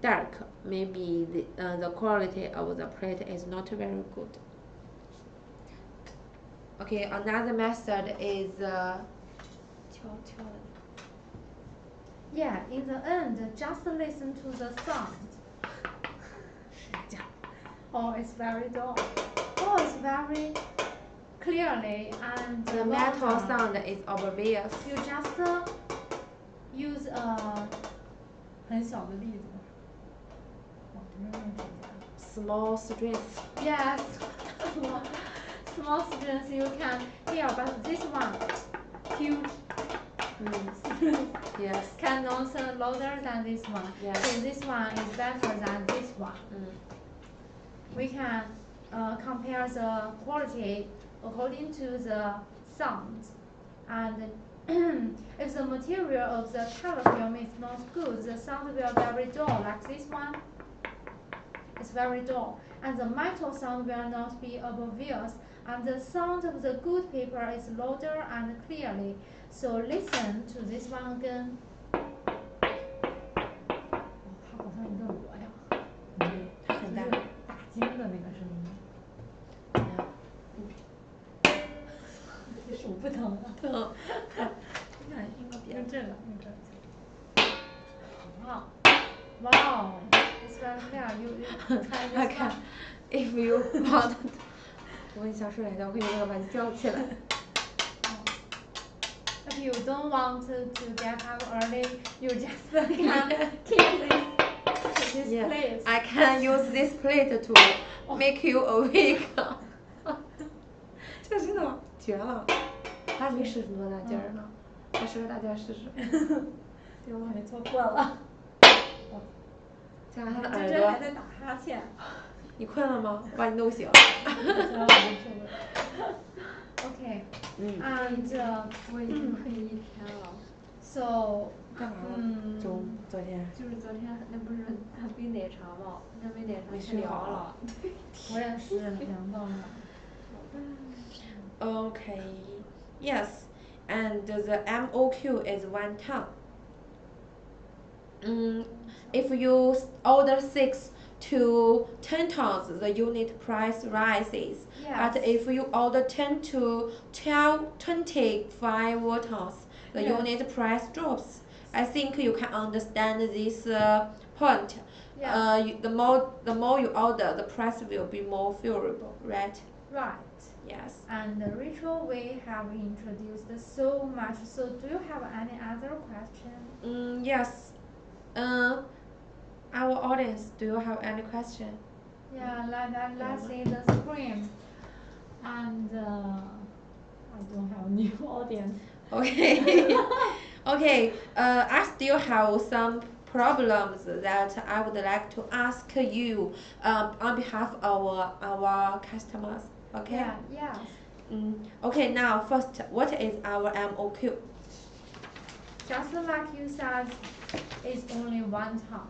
B: dark, maybe the quality of the plate is not very good. Okay, another method is
A: Yeah, in the end, just listen to the sound. Oh, it's very dull. Oh, it's very clearly and
B: the metal sound is obvious.
A: You just use
C: 很小的例子。哦，这边问题
B: Small strings.
A: yes, small strings you can hear, but this one huge.
B: Yes.
A: Can also louder than this one.
B: Yes.
A: So this one is better than this one. We can compare the quality according to the sound. And if the material of the color film is not good, the sound will be very dull, like this one. It's very dull, and the metal sound will not be obvious, and the sound of the good paper is louder and clearly. So listen to this one again.
C: 它好像有点裸呀，
B: 它很大。
C: 打金的那个声音。手不疼啊？
B: 疼。
C: 你看，应该别这个，用这个。好。
A: Wow, it's very clear. You try this one.
B: If you want， 我跟你想说来着，我可以那个把你吊起来。
A: If you don't want to get up early, you just can keep this plate.
B: I can use this plate to make you awake. 这真的绝了，他没使那么大劲儿呢，再使个大劲儿试试。
C: 对，我还没做过了。
B: 加上他的耳
C: 这
B: 朵。
C: 还在打哈欠。
B: 你困了吗？我把你弄醒。
A: Okay.
B: 嗯。
A: And
C: 我已经困一天了。
A: So.
B: 干嘛了？昨天。
C: 就是昨天那不是冰奶茶吗？那冰奶茶太凉了。
A: 我也是凉到了。
B: Okay. Yes, and the MOQ is 1 ton. If you order 6 to 10 tons, the unit price rises.
A: Yes.
B: But if you order 10 to 25 tons, the unit price drops. I think you can understand this point.
A: Yeah.
B: The more you order, the price will be more favorable, right?
A: Right.
B: Yes.
A: And Rachel, we have introduced so much. So do you have any other question?
B: Yes. Our audience, do you have any question?
A: Yeah, let's see the screen. And I don't have new audience.
B: Okay. Okay. I still have some problems that I would like to ask you on behalf of our customers. Okay.
A: Yeah. Yes.
B: Okay. Now, first, what is our MOQ?
A: Just like you said, it's only 1 ton.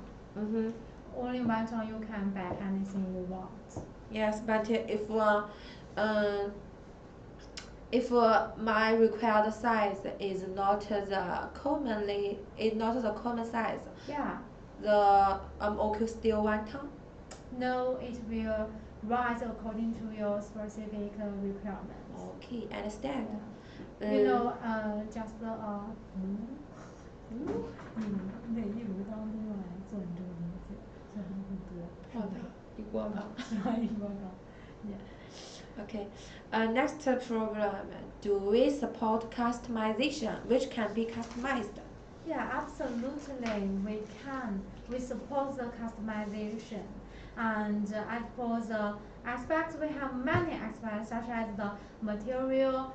A: Only 1 ton, you can buy anything you want.
B: Yes, but if my required size is not the common size,
A: Yeah.
B: the MOQ still 1 ton?
A: No, it will rise according to your specific requirements.
B: Okay, understand.
A: Just
C: 你得一炉当中来做你这个东西，所以很多。
B: 好的，一锅吧。
C: 是吧？一锅吧。
B: Okay. Next problem. Do we support customization, which can be customized?
A: Yeah, absolutely, we can. We support the customization. And as for the aspects, we have many aspects such as the material,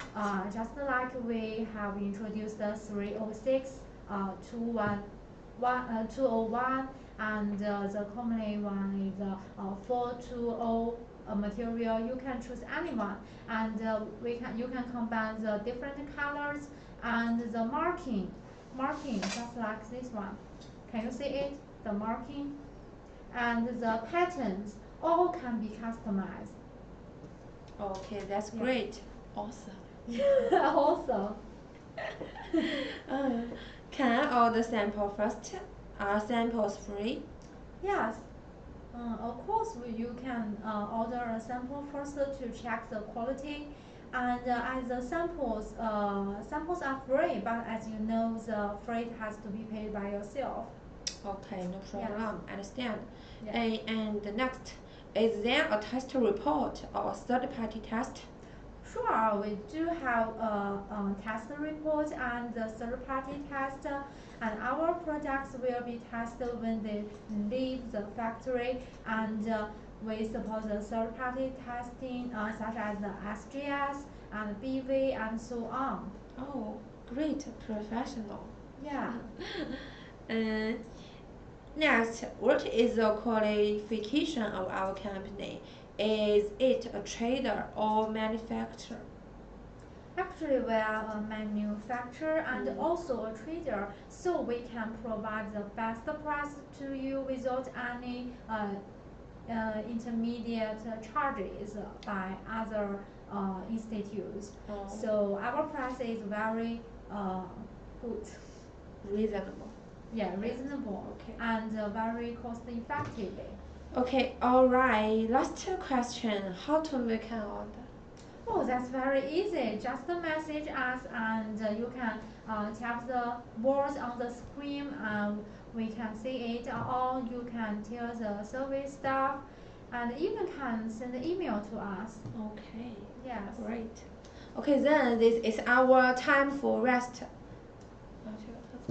A: just like we have introduced the 306, 201, and the commonly one is 420 material. You can choose any one, and you can combine the different colors and the marking just like this one. Can you see it? The marking and the patterns all can be customized.
B: Okay, that's great. Awesome.
A: Also.
B: Can I order sample first? Are samples free?
A: Yes. Of course, you can order a sample first to check the quality, and as the samples are free, but as you know, the freight has to be paid by yourself.
B: Okay, no problem.
A: Yes.
B: Understand.
A: Yeah.
B: And next, is there a test report or third-party test?
A: Sure, we do have a test report and the third-party test, and our products will be tested when they leave the factory, and we support the third-party testing such as the SGS and BV and so on.
B: Oh, great, professional.
A: Yeah.
B: Next, what is the qualification of our company? Is it a trader or manufacturer?
A: Actually, we are a manufacturer and also a trader, so we can provide the best price to you without any intermediate charges by other institutes.
B: Oh.
A: So our price is very good.
B: Reasonable.
A: Yeah, reasonable.
B: Okay.
A: And very cost effective.
B: Okay, alright. Last question. How to make an order?
A: Oh, that's very easy. Just message us and you can tap the words on the screen and we can see it, or you can tell the service staff and even can send an email to us.
B: Okay.
A: Yes.
B: Great. Okay, then this is our time for rest.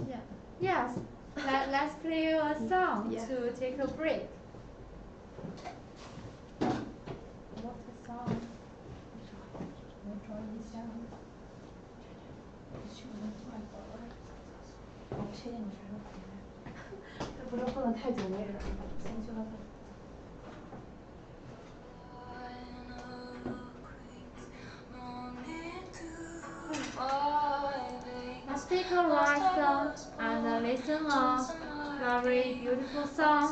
A: Yeah. Yes. Let's play a song
B: Yeah.
A: to take a break. What a song?
C: 我找一下。去我们做一会儿。我确定你啥时候回来。不能太久没人，先去了。
A: Let's take a rest and listen a very beautiful song.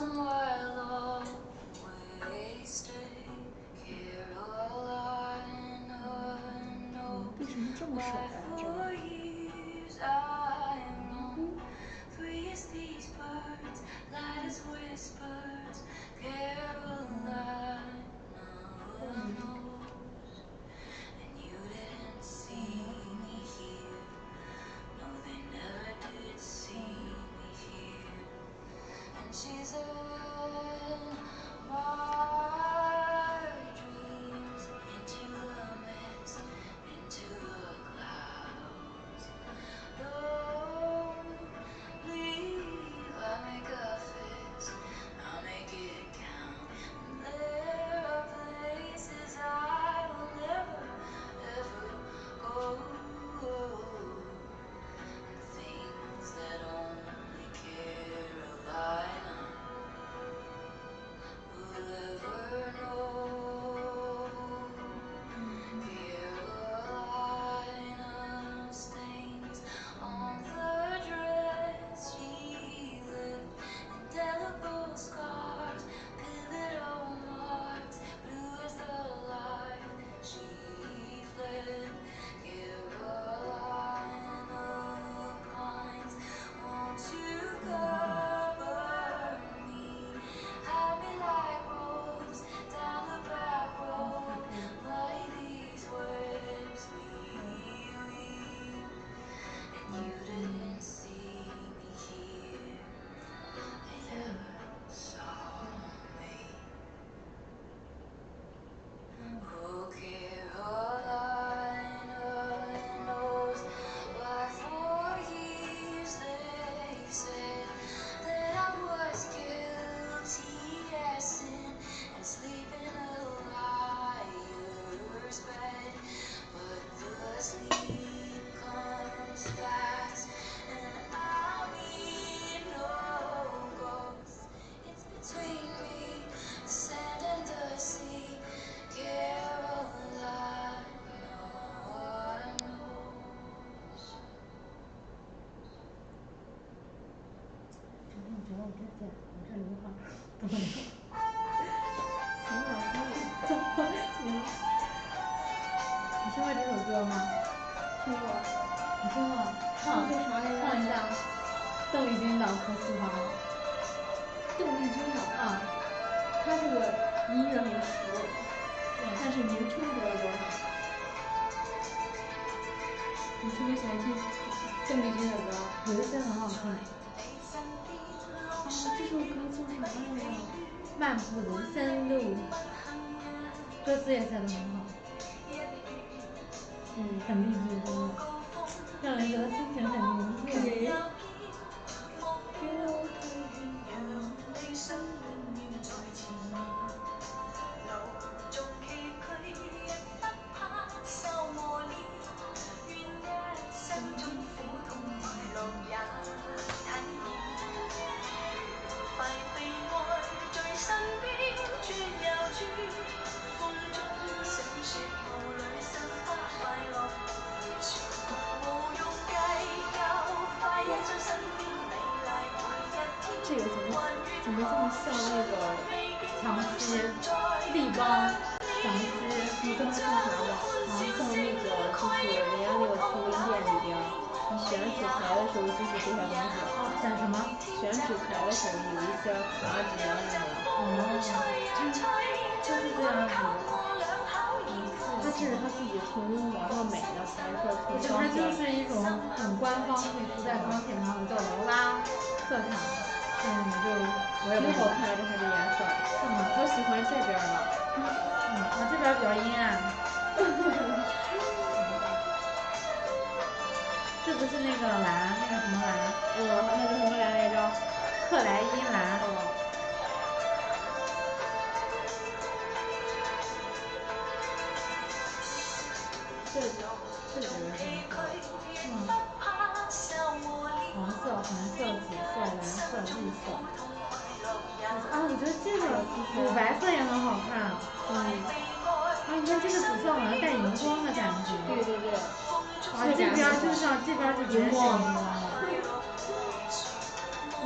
E: She's in my dreams, into the mist, into the clouds. Don't leave, I make a fix, I'll make it count. And there are places I will never, ever go. And things that only Carolina will ever know. Carolina stains on the dress she left, indelible scars, pivotal marks, blue as the life she fled. Carolina pines, won't you cover me? Hide me like wolves down the back road. Why these webs we weave? And you didn't see me here. They never saw me. Oh, Carolina knows why for years they said that I was guilty as sin and sleeping a liar's bed. But the sleep comes fast and I'll need no ghost. It's between me, the sand and the sea. Carolina knows.
C: 昨天觉得我这剪，我这刘海不能。
A: 你听过这首歌吗？
C: 听过。
A: 你听过？唱一下。邓丽君的《可喜欢》。
C: 邓丽君的
A: 啊，
C: 她这个音乐很熟，但是名称不知道多少。你特别喜欢听邓丽君的歌？
A: 有一些很好听。
C: 啊，这首歌叫什么来着？
A: 漫步人生路，歌词也写得很好。很励志，真的，让人觉得心情很宁静。
C: 对。这个怎么这么像那个
A: 长期
C: 立邦详细？你知道像啥吗？像那个就是人家那个图文店里边，你选纸材的时候就是这些东西。
A: 选什么？
C: 选纸材的时候有一些滑折那种。
A: 就是这样子的。
C: 这是他自己从网上买的，还是说从
A: 它就是一种很官方会涂在钢铁上的，叫劳拉色彩。我也不
C: 挺好看的，这还是颜色。
A: 是吗？
C: 我喜欢这边的。
A: 我这边比较阴暗。这不是那个蓝，那个什么蓝？
C: 那个什么蓝来着？
A: 克莱因蓝。这个是吗？黄色、红色、紫色、蓝色、绿色。我觉得这个乳白色也很好看。你看这个紫色好像带荧光的感觉。
C: 对。
A: 这边就像这边就直接荧光了。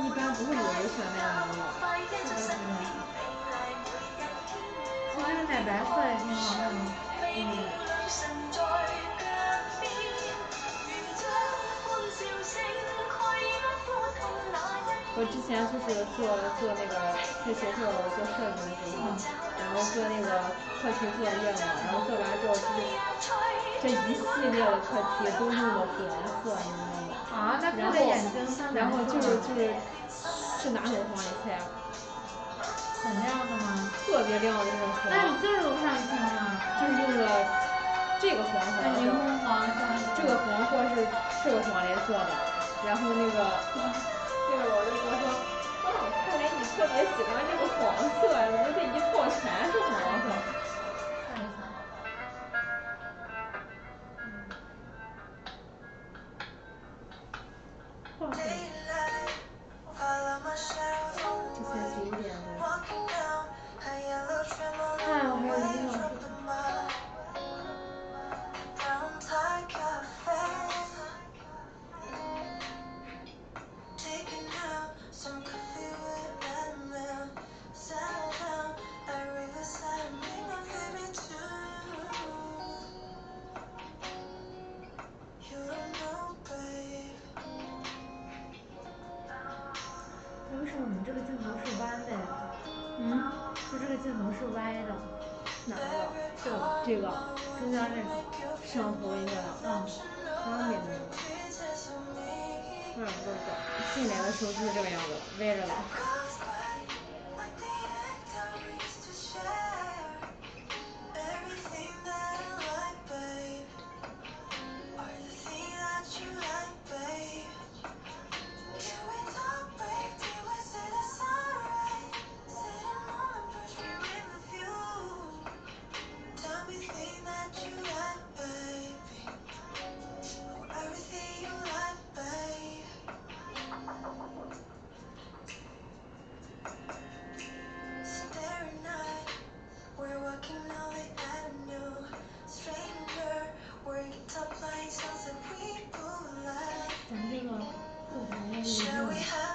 C: 一般不会有人选那样的。
A: 这个奶白色也挺好看的。
C: 我之前就是做那个在学校做设计的时候，然后做那个课题作业嘛，然后做完之后这一系列的课题都用的黄色，你知道吗？
A: 那他的眼睛
C: 然后是哪种黄你猜？
A: 很亮的吗？
C: 特别亮的那种黄。
A: 那你这都看不清啊。
C: 就是用的这个黄色。
A: 柠檬黄是吗？
C: 这个黄色是这个黄来做的，然后那个老师跟我说，看来你特别喜欢这个黄色呀，怎么这一套全是黄色？
A: 看一下。
C: 之前9点的。
A: 我还有1个小时。为什么我们这个镜头是弯的呀？就这个镜头是歪的。
C: 哪个？这个
A: 中间这个。
C: 摄像头应该的。上面那个。不是，进来的时候就是这个样子，歪着的。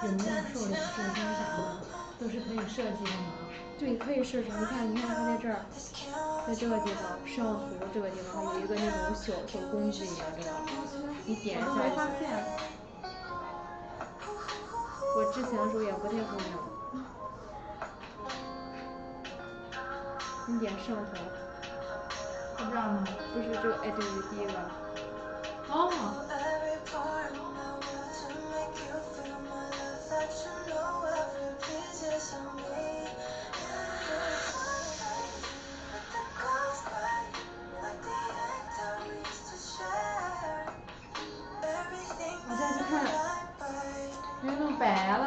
A: 有没有受领士兵啥的，都是可以设计的吗？
C: 对，可以设置。你看它在这儿，在这个地方，摄像头这个地方有一个那种小工具一样的，你点一下就行。我之前的时候也不太会用。你点摄像头。
A: 是这样吗？
C: 不是这个，对，第一个。
A: 我再去看，因为弄白了。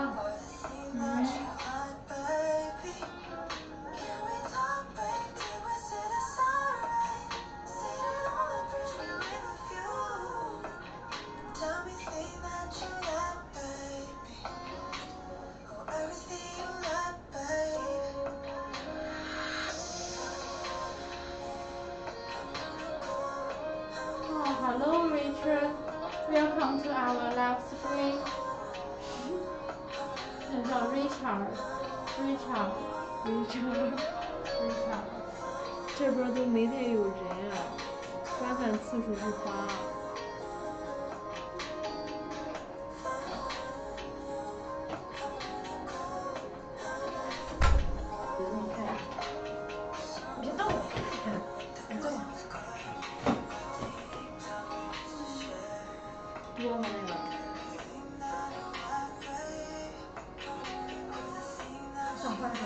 A: Hello Richard, welcome to our live stream. 那叫 Richard。
C: 这边都没太有人啊，观看次数是8。
B: 别动，你坐下。
C: 多吗那个？
A: 想换手机，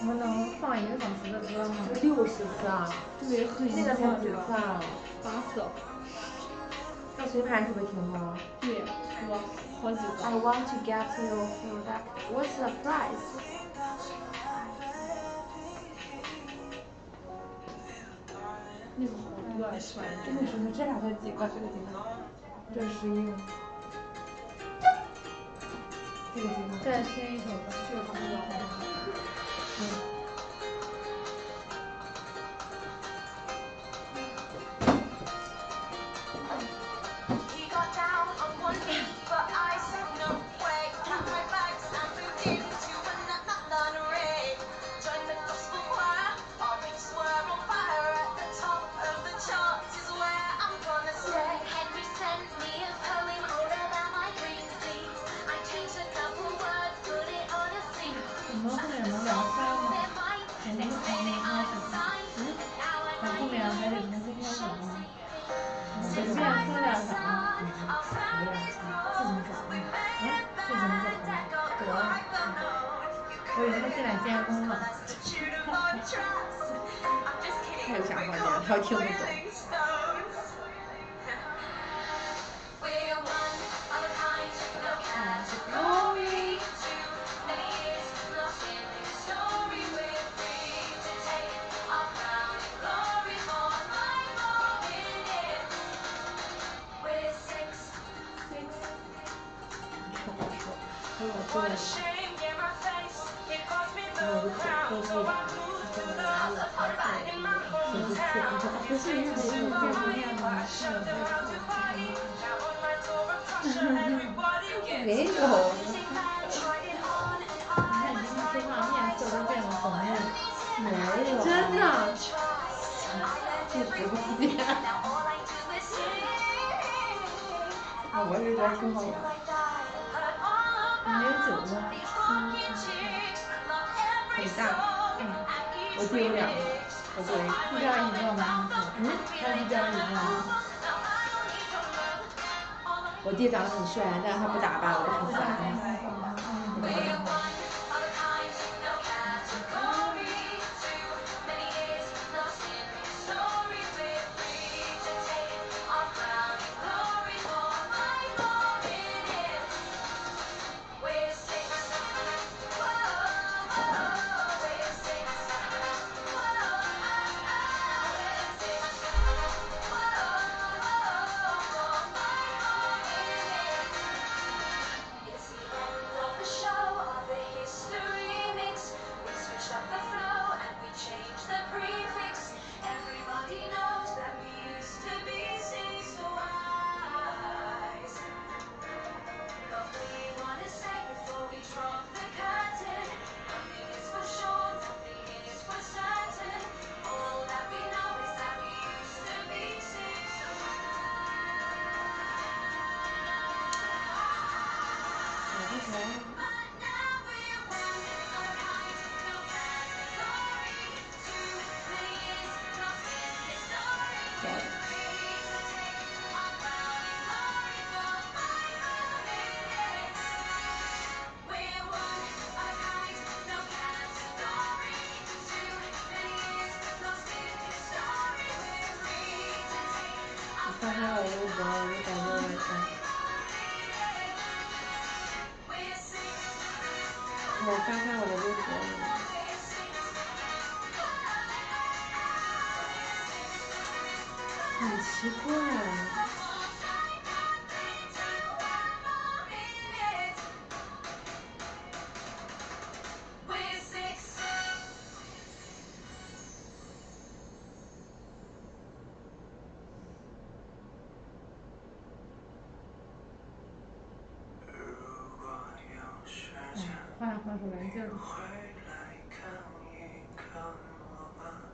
A: 我们能放1个小时的歌吗
B: 60次啊，
C: 对，很
B: 那个才
C: 多
B: 几次啊？
C: 8次。
B: 那随盘是不是挺多？
C: 对，多好几个。
B: I want to get your product. What's the price?
C: 那个好多啊，突然
B: 真的是，这俩才几个？这个几个？这11个。这个几个？
A: 再听一首吧，
C: 这个不知道。
E: He got down on one knee, but I said no way. Packed my bags and moved into another rig. Joined the gospel choir, our beats were on fire. At the top of the charts is where I'm gonna stay. Henry sent me a poem older than my green sleeves. I changed a couple words, put it on a scene.
A: 我们后面能聊天吗？我们重新开始吗？我后面还得重新开始吗？随便说点啥？自己找的。自己找的。得了。我以为他进来监工了。
C: 他有啥方面？他听不懂。
E: What a shame, yeah, my face, it cost me the crown. So I moved to the right in my hometown. You take the super high, I shut them out to party. Now on my tour of Prussia, everybody gets
C: 没有。
E: tried it on and
A: 你看你今天说话面色都变了红了。
B: 没有。
A: 真的。
B: 这直播间。啊，我是觉得挺好玩。
A: 没有9个。
B: 很大。我弟有2个，我做1个。
A: 一边1个吗？还是一边1个？
B: 我弟长得很帅，但是他不打扮，我就很烦。翻开我的微博，我就感觉我天，我翻开我的微博，很奇怪。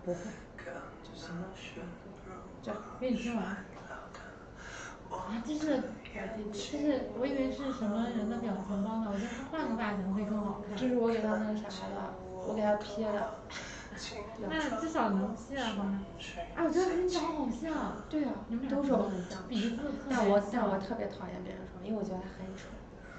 C: 不会，
B: 这什么？
C: 这给你听完。啊，这是我以为是什么人的表情包呢？我觉得他换个发型会更好看。
B: 这是我给他那啥的，我给他 P 的。
C: 那至少能 P 了好像。哎，我觉得和你长得好像。
B: 对啊，
C: 你们俩
B: 都说我很像。
C: 鼻子特别
B: 但我
C: 像。
B: 特别讨厌别人说，因为我觉得他很蠢。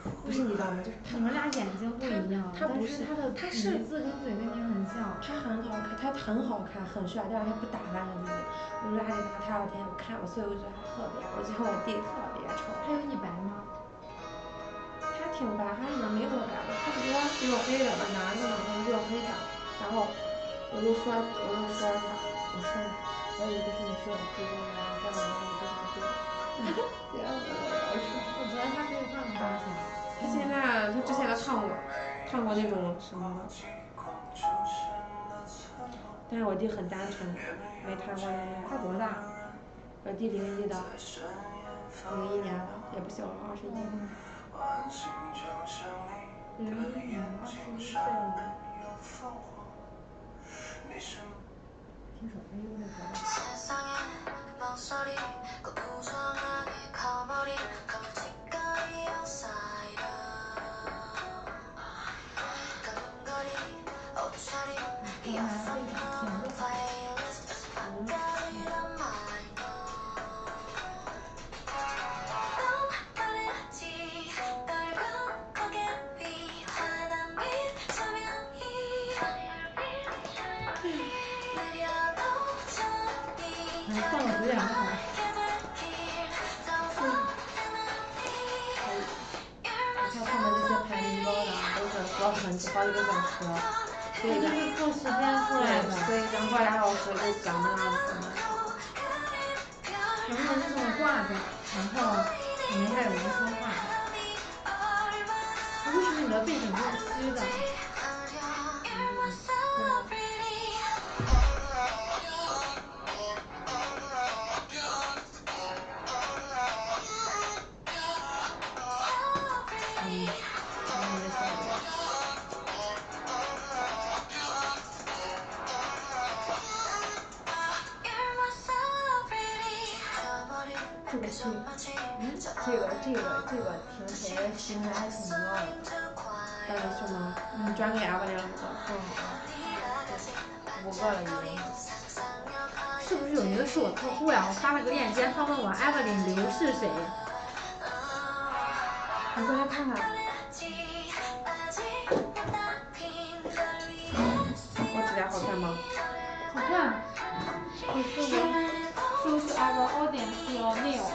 B: 不是你知道吗？就是
C: 你们俩眼睛不一样，
B: 他不是
C: 他的鼻子跟嘴跟你很像。
B: 他很好看，他很好看，很帅，但是他不打扮他自己。我拉着他，他天我看我，所以我觉得他特别，我觉得我弟特别丑。
C: 他有你白吗？
B: 他挺白，他里面没多白，他只是比我黑点的男的嘛，他比我黑点。然后我就说他，我以为是你说我弟弟呢，然后我就是我弟。然后
C: 我觉得他可以换个发型。
B: 他之前烫过那种什么的，但是我弟很单纯，没谈过恋爱。
C: 他多大？
B: 我弟01的，01年的，也不小了，21。
C: 01年，21岁了。听首歌有点高。放了9点半。
B: 你看他们这些排名高的都是坐好几个小时，所以
C: 是凑时间出来的。
B: 所以咱过2小时就讲那样子嘛。
C: 有没有就这么挂着，然后里面还有人说话？为什么你的背景是虚的？这个平台平台还挺多的。
B: 到底是吗？你转给Evelyn了吗？5个了已经。
C: 是不是有一个是我客户呀？我发了个链接，他问我Evelyn刘是谁？
B: 你过来看看。我指甲好看吗？
C: 好看。可是我就是 our audience your nails。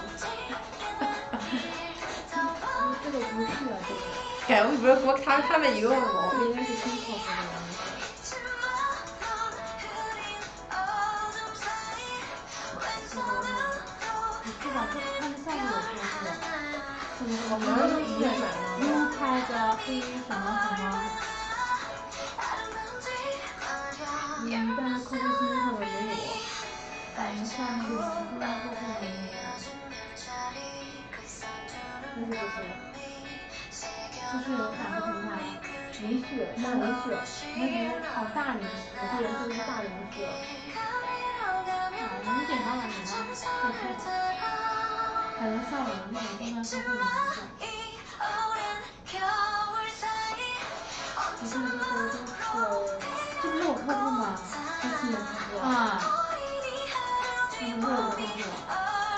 B: 这个不是啊，这个。改我不是说他们一个问我，应该是新客户的颜色。
C: 你是吧？他们下面有说是。
B: 我们是一买的。
C: U开的黑什么什么。
B: 但是客户信息上面没有。
C: 下面有新客户的那个。
B: 那是不是？
C: 就是哪个平台？
B: 连续，大连续。
C: 哦，大连续。
B: 对，就是大连续。
C: 你点到了没？再开启。感觉像我的那种订单客户的名字。
B: 你看这些都是。
C: 这不是我客户吗？
B: 这是你的客户。
C: 啊。这不是我的客户。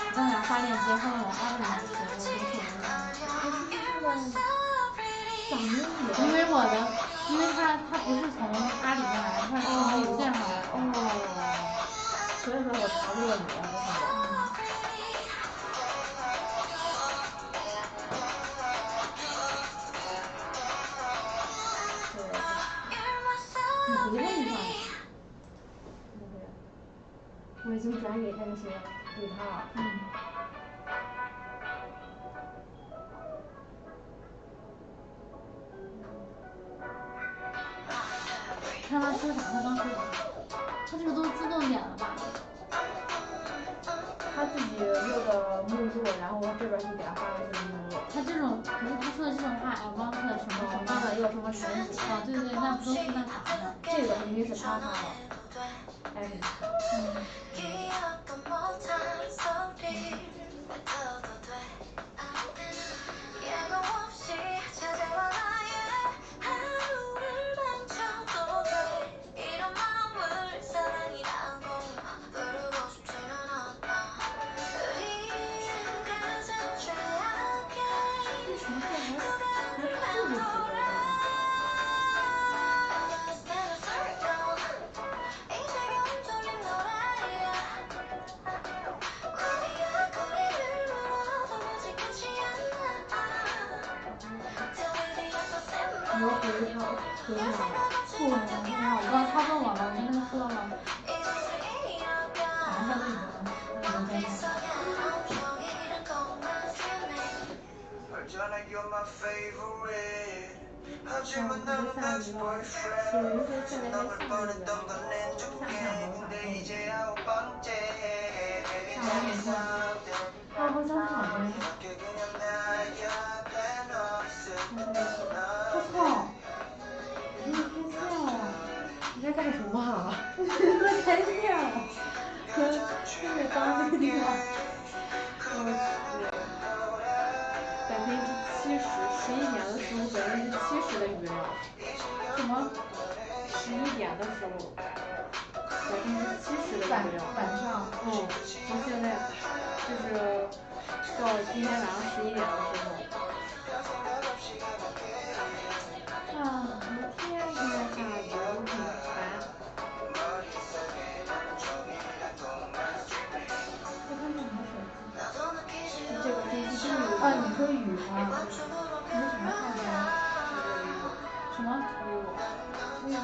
C: 我刚才发链接，他问我Evelyn是谁，我就说我是。因为他不是从阿里面来，他是从邮件上来的。
B: 所以说我查不了你了，我看着。
C: 你回问一下。
B: 我已经转给他那些给他了。
C: 看他说啥，他刚说啥？他这个都自动点了吧？
B: 他自己那个目录，然后我这边就给他发了这个目录。
A: 他这种，可是他说的这种话，advanced 什么什么的，又什么成熟啊，对对对，那都是那啥的。
C: 这个肯定是他发的，哎，我回他，回他，
A: 不，我刚他问我了，我跟他说了，反正他自己的，我也没在看。
C: 하지만 나는 아직 boyfriend 너를 보냈던 건 내 중에 이제 9번째 이렇게 그냥 나 옆에 너 있을
A: 我操！你开线了？
B: 你在干什么啊？
A: 我开线了，就是刚那个地方。
C: 11点的时候70%的语量。
A: 什么
C: 11点的时候70%的语量。
A: 晚上。
C: 从现在就是到今天晚上11点的时候。
A: 啊，
C: 天天下雨，我很烦。
A: 我看看你的手机。
C: 这个星期真有。
A: 啊，你说雨吗？你是什么号的呀？什么？
C: 微我。
A: 微我。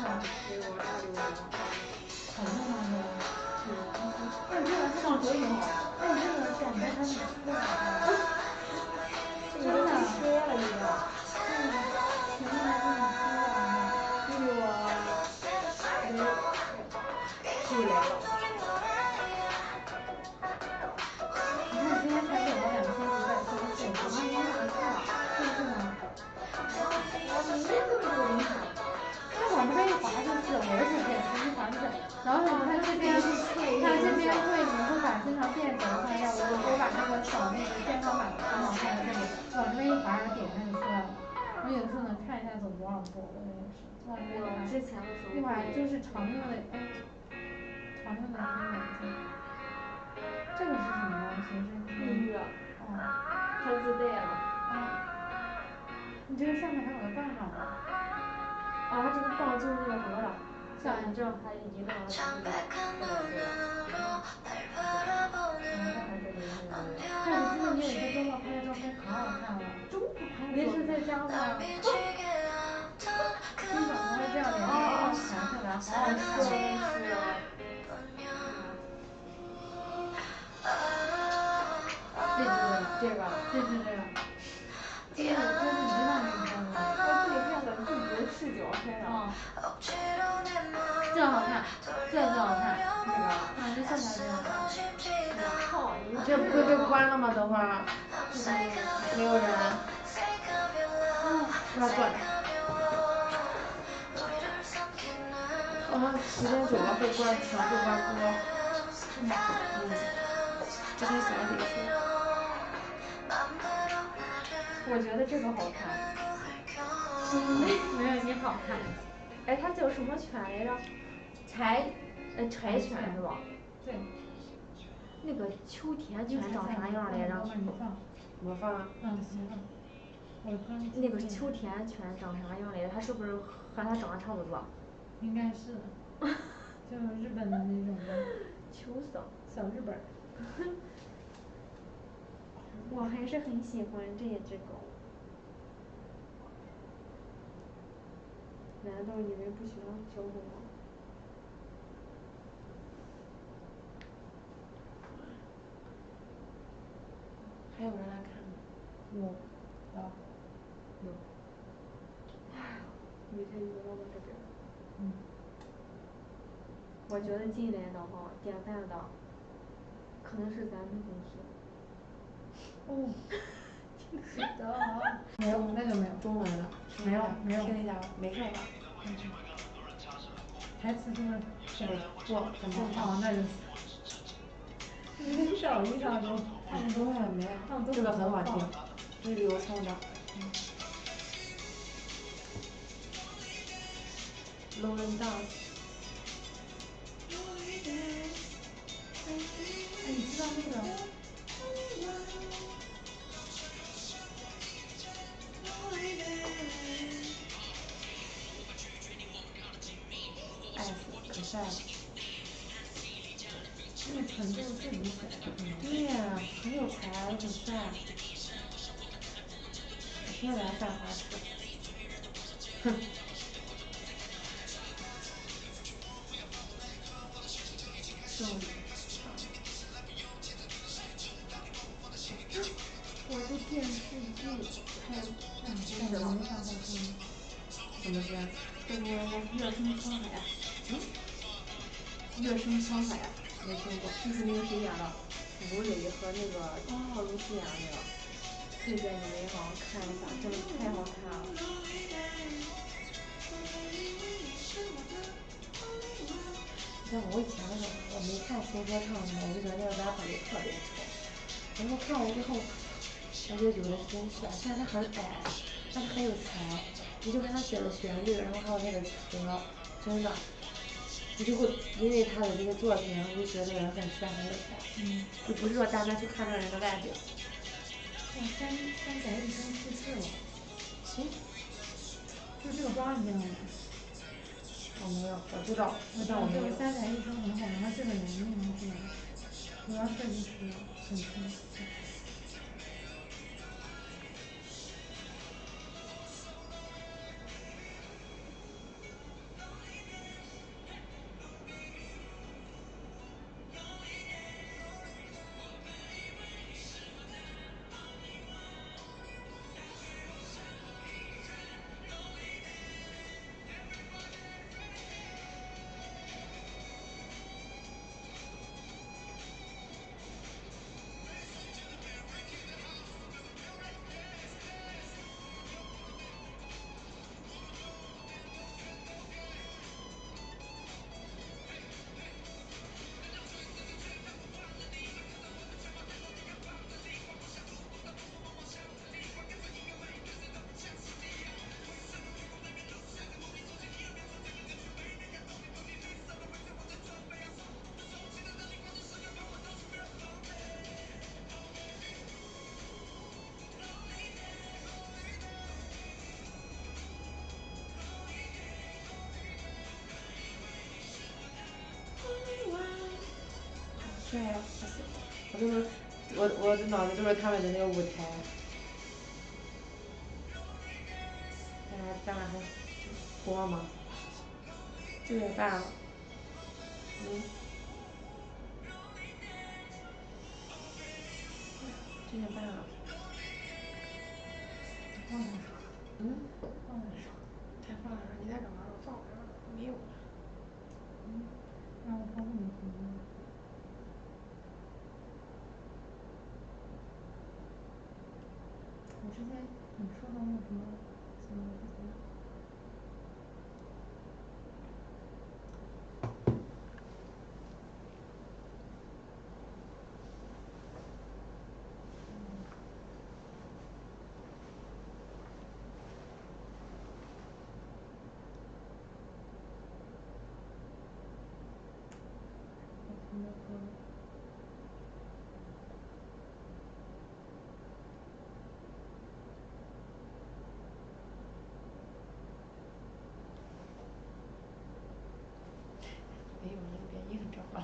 C: 微我啥流量？
A: 好用吗？
C: 那这个上头挺好。
A: 那你这个感觉还挺舒服的。
C: 这个都说了一个。
A: 前面还挺舒服的。
C: 微我。可以来了。
A: 你看今天才给了2000几百消息，我妈应该不错，是吗？
C: 你没这么多影响。
A: 他往这边一滑就是，我也是这样，一滑就是。然后他这边会，比如说把经常变整换掉，我把那个扫那个健康码刚好放在这里，往这边一滑，然后点开就出来了。我有时候能看一下走多少步，我也是。往这边一滑，
C: 之前的时候。
A: 一滑就是常用的，哎，常用的一个软件。这个是什么东西？
C: 音乐。
A: 哦。
C: 它自带的。
A: 你这个下面还有个杠杠的。
C: 啊，这个杠就是那个什么的，像你这样还移动了，
A: 哎，我记得你有一个周末拍的照片可好看了。
C: 周末拍的。
A: 您是在家吗？你怎么会这样脸刚弹下来，好好看。
C: 这个。
A: 对。这是你知道那个吗？
C: 我自己看的自己的视角拍的。
A: 这好看，这好看。这个。这色彩比较好。
C: 靠，
B: 这不会被关了吗？等会儿。没有人。那断。时间久了会关，全会关播。这是小李说。
C: 我觉得这个好看。
A: 没有你好看。
C: 哎，它叫什么犬来着？柴犬是吧？
A: 对。
C: 那个秋田犬长啥样来着？
B: 我放。
A: 行。
C: 那个秋田犬长啥样来着？它是不是和它长得差不多？
A: 应该是的。就是日本的那种的。
C: 秋色。
A: 小日本。
C: 我还是很喜欢这只狗。难道你们不喜欢小狗吗？
B: 还有人来看吗？
A: 有。
C: 雨太雨了吗这边？我觉得进来的话，点赞的可能是咱们公司。
A: 哦。
C: 天
A: 是的。
C: 没有，那就没有。
B: 中文的，
C: 没有没有
B: 听一下吧，没看吧？
C: 台词是不是谁？
B: 不，怎么？
C: 哦，那就是很少遇到这种。
B: 中文没有，这个很好听，这是刘聪的。Rolling Dance。
C: 哎，你知道那个？
B: 爱死，可帅了。
C: 那个纯就是自己写的，可能。
B: 对呀，很有才，很帅。天然散花痴。哼。终于。
C: 我的电视剧还看什么？没啥好说的。
B: 什么剧？
C: 这个乐声沧海呀。乐声沧海呀，
B: 没听过。
C: 就是那个谁演的，吴磊和那个卢思雅那个。岁月你美好，看一下，真的太好看了。
B: 像我以前那个，我没看新说唱的，我就觉得那个 rapper 就特别丑。然后看了之后，我就有了心思，虽然他很矮，但是很有才。你就看他写的旋律，然后还有那个词，真的，你就会因为他的这个作品，然后就觉得这个人很帅很有才。就不是说单单去看这个人的外表。
C: 哇，三宅一生去世了。
B: 谁？
C: 就这个抓你知道吗？
B: 我没有，我知道，但我没有。
C: 三宅一生很好，然后这个人那个是主要设计师很出色。
B: 对呀，我就是我的脑子都是他们的那个舞台。咱俩还播吗？6点半了。9点半了。
C: 放着说。放着说。
B: 太放了，你在干嘛？我放着没有。
C: 让我放这么多。我之前你说的那个什么
B: 没有，那个原因很正常。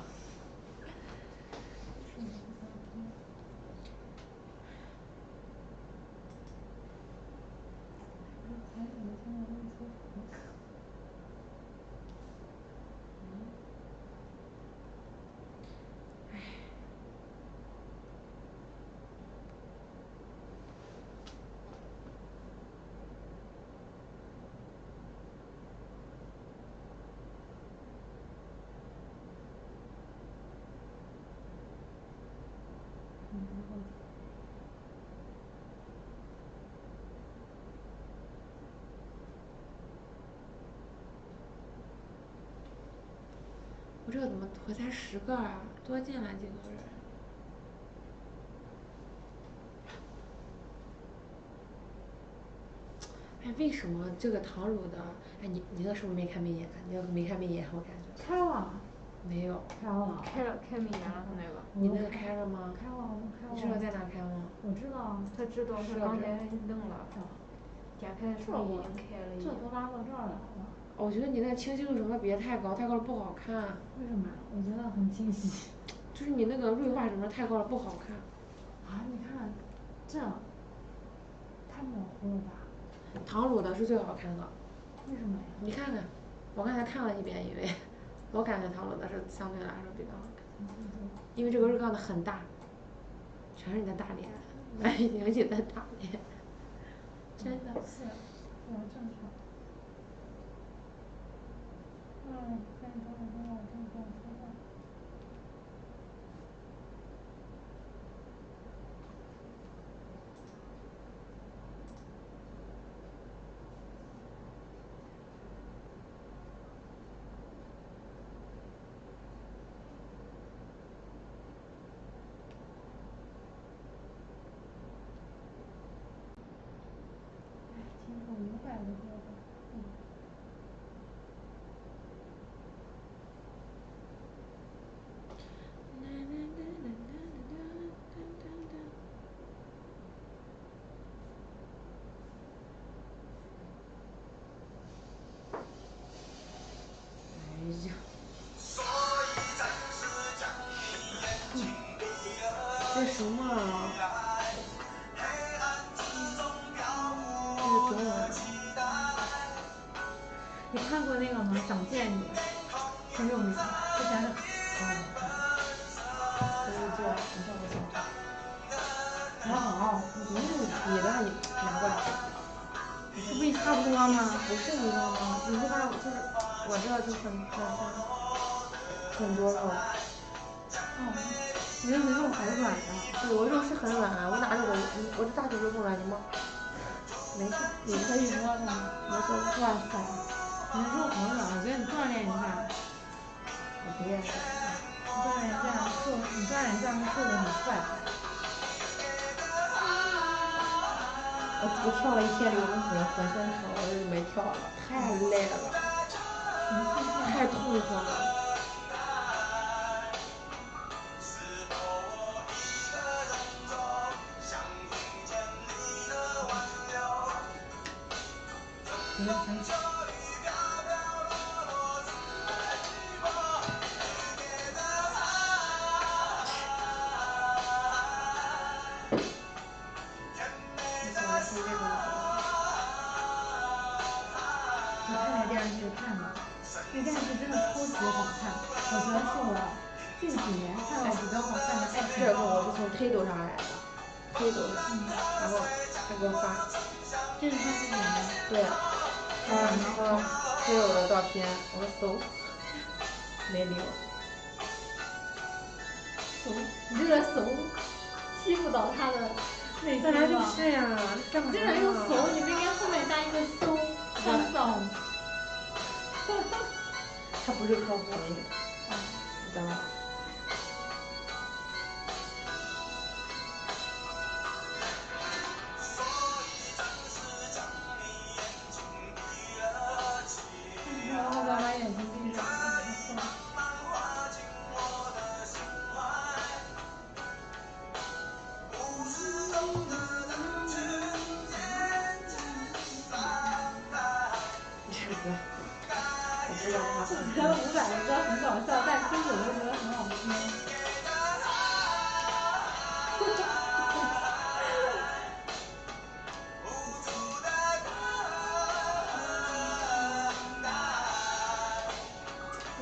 B: 我这个怎么我才10个啊？多进来几个人？哎，为什么这个唐鲁的？哎，你那个是不是没开美颜？你要没开美颜，我感觉。
A: 开了。
B: 没有。
A: 开了。
C: 开美颜了，他那个。
B: 你那个开了吗？
A: 开了，我开了。
B: 你知道在哪开吗？
A: 我知道。
C: 他知道，他刚才弄了。点开的时候已经开了。
A: 这都拉到这儿来了。
B: 我觉得你那个清晰度整个别太高，太高了不好看。
A: 为什么？我觉得很清晰。
B: 就是你那个锐化什么太高了不好看。
A: 啊，你看，这太模糊了吧？
B: 唐鲁的是最好看的。
A: 为什么呀？
B: 你看看，我刚才看了一遍，因为我感觉唐鲁的是相对来说比较好看，因为这个日杠的很大，全是你的大脸，满眼你的大脸，真的。
A: 是，我正常。可以跟我说，我正常说话。听说500多个吧。
B: 这什么啊？这是中文。
A: 你看过那个吗？想见你，很有名，之前的。
B: 这，你看我想看。
A: 很好。
B: 你的你拿过来。
A: 这不也差不多吗？
B: 不是一个吗？你这把就是我这就很像，很多肉。
A: 你这肉好软呀。
B: 对，我肉是很软，我哪有我这大腿肉不软，你摸。没事，
A: 你可以摸它吗？
B: 没事。
A: 哇塞，你的肉好软，我觉得你锻炼一下。
B: 我不愿意。
A: 你锻炼这样瘦，你锻炼这样瘦的很快。
B: 我跳了1天流着浑身疼，我就没跳了，太累了，太痛苦了。
A: 觉得很爽。
B: 你喜欢听这种歌？
A: 你看那电视剧看吗？那电视剧真的超级好看，我觉得是我近几年看到比较好看的爱情。
B: 这个我是从Ltd.上来的，Ltd.然后他给我发。
A: 这是他自己的。
B: 对。他给我的照片，我说搜，没理我。
A: 搜，你这个搜，欺负到他的内心了。
B: 本来就是呀，干嘛？
A: 竟然用搜，你不应该后面加一个搜，像扫。
B: 他不是客服，知道吗？
A: 我把眼睛闭上。
B: 这个我不知道他。
A: 我觉得500的歌很搞笑，但听久了觉得很好听。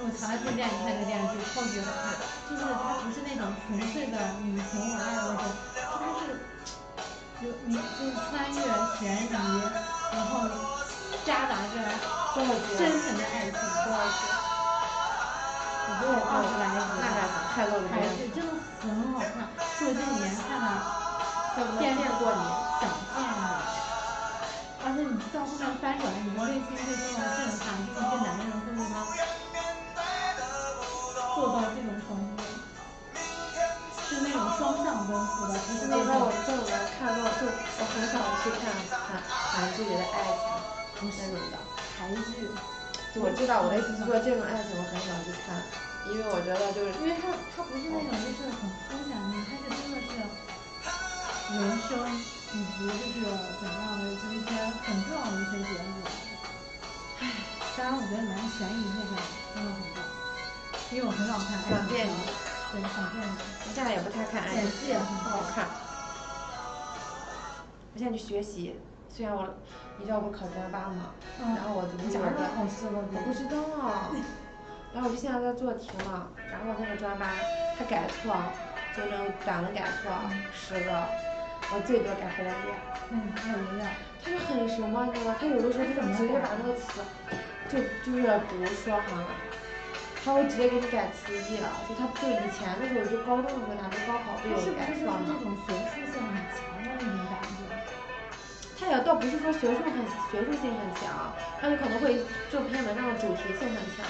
A: 我强烈推荐你看这个电视剧，超级好看。就是它不是那种纯粹的女情我爱的那种，它是就是穿越悬疑，然后夹杂着真诚的爱情。
B: 多少集？
A: 我觉得有20来集。
B: 那还太多了。
A: 还是真的很好看，是我这几年看的
B: 电视过你，
A: 想见你。而且你到后面翻转，你的内心会受到震撼，就是一个男人会为他双向奔赴的，不是那
B: 因为在我
A: 种
B: 这里面看到，就我很少去看韩剧里的爱情那种的。
A: 韩剧。
B: 就我知道我的意思是说，这种爱情我很少去看，因为我觉得就是
A: 因为它不是那种就是很肤浅的，它是真的是人生以及就是怎么样的，就是一些很重要的一些节目。唉，当然我觉得里面的悬疑部分真的很棒，因为我很少看爱情。
B: 想见你。
A: 对，想见你。
B: 我现在也不太看爱情。
A: 演技也很
B: 好看。我现在去学习，虽然你知道我不是考专八嘛，然后我就不是
A: 啥时候考试了？
B: 我不知道啊。然后我就现在在做题嘛，然后那个专八他改错，就那种短的改错10个，我最多改回来1。
A: 还有1样。
B: 他就很什么，你知道吗？他有的时候就是直接把那个词，就是比如说哈，他会直接给你改词义了，就他就以前的时候就高中的时候咱们高考不有改错吗？
A: 那种学术性很强的那种感觉。
B: 他也倒不是说学术性很强，他就可能会这篇文章的主题性很强。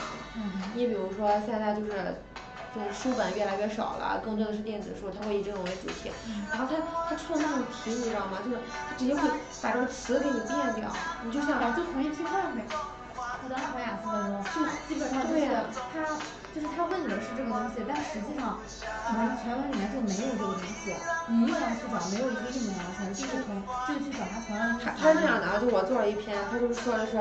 B: 你比如说现在就是书本越来越少了，更多的是电子书，他会以这种为主题。然后他出的那种题你知道吗？就是他直接会把这个词给你变掉，你就像
A: 就同义替换呗。我当时考雅思的时候，就基本上就是他问你的是这个东西，但实际上全文里面就没有这个东西，你硬要去找，没有一个一模一样的词，就是去找他同样的。
B: 他是这样的啊，就我做了一篇，他就是说的是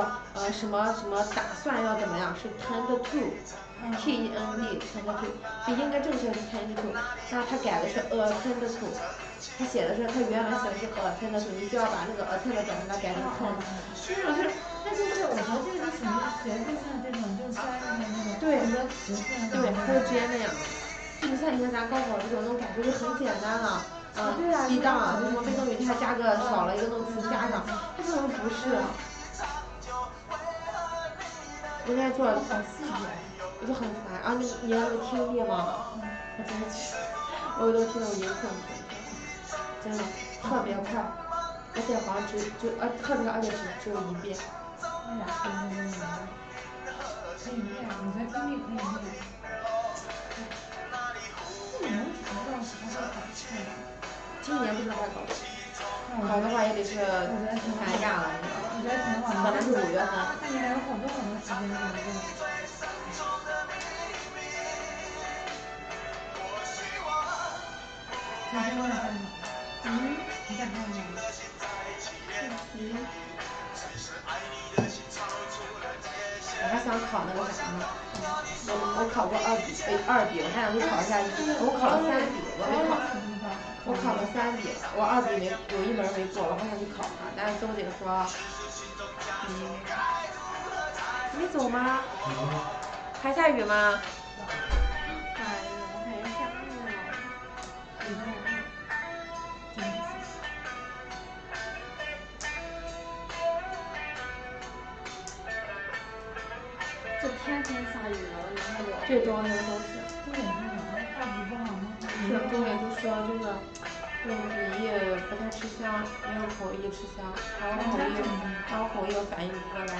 B: 什么打算要怎么样，是 tend to。T-E-N-D tend to， 应该正确是 tend to， 那他改的是 attend to， 他写的是他原文写的是 attend to， 你就要把那个 attend 转成改成 tend。
A: 那就是我觉得这个就属于学术性这种，就是专业的那种很多词性。
B: 对，他就直接那样。你看咱高考这种感觉就很简单了，低档，就什么被动语态加个少了一个动词加上，他这种不是。我现在做
A: 好细节。
B: 我就很烦啊！你要那个听力吗？我真的我都听得我晕困，真的特别快，而且好像而且只有1遍。
A: 那俩可以练，可以练，我觉得听力可以练。你能查到啥时候考试吗？
B: 今年不知道该考，考的话也得是寒假了，
A: 我觉得挺好的。
B: 可能是5月份。
A: 那你还有好多时间准备。你在干嘛？你在干嘛？
B: 我还想考那个啥呢，我考过2笔，我还想去考一下我考了3笔，我考了3笔，我2笔有1门没过，我还想去考它，但是周姐说，你没走吗？还下雨吗？
C: 这天天下雨了，然后就
B: 这周应该都是。
A: 重点是什么？大体不好吗？
B: 是，重点就说就是鼻翼不太吃香，没有口译吃香，然后口译又反应不过来。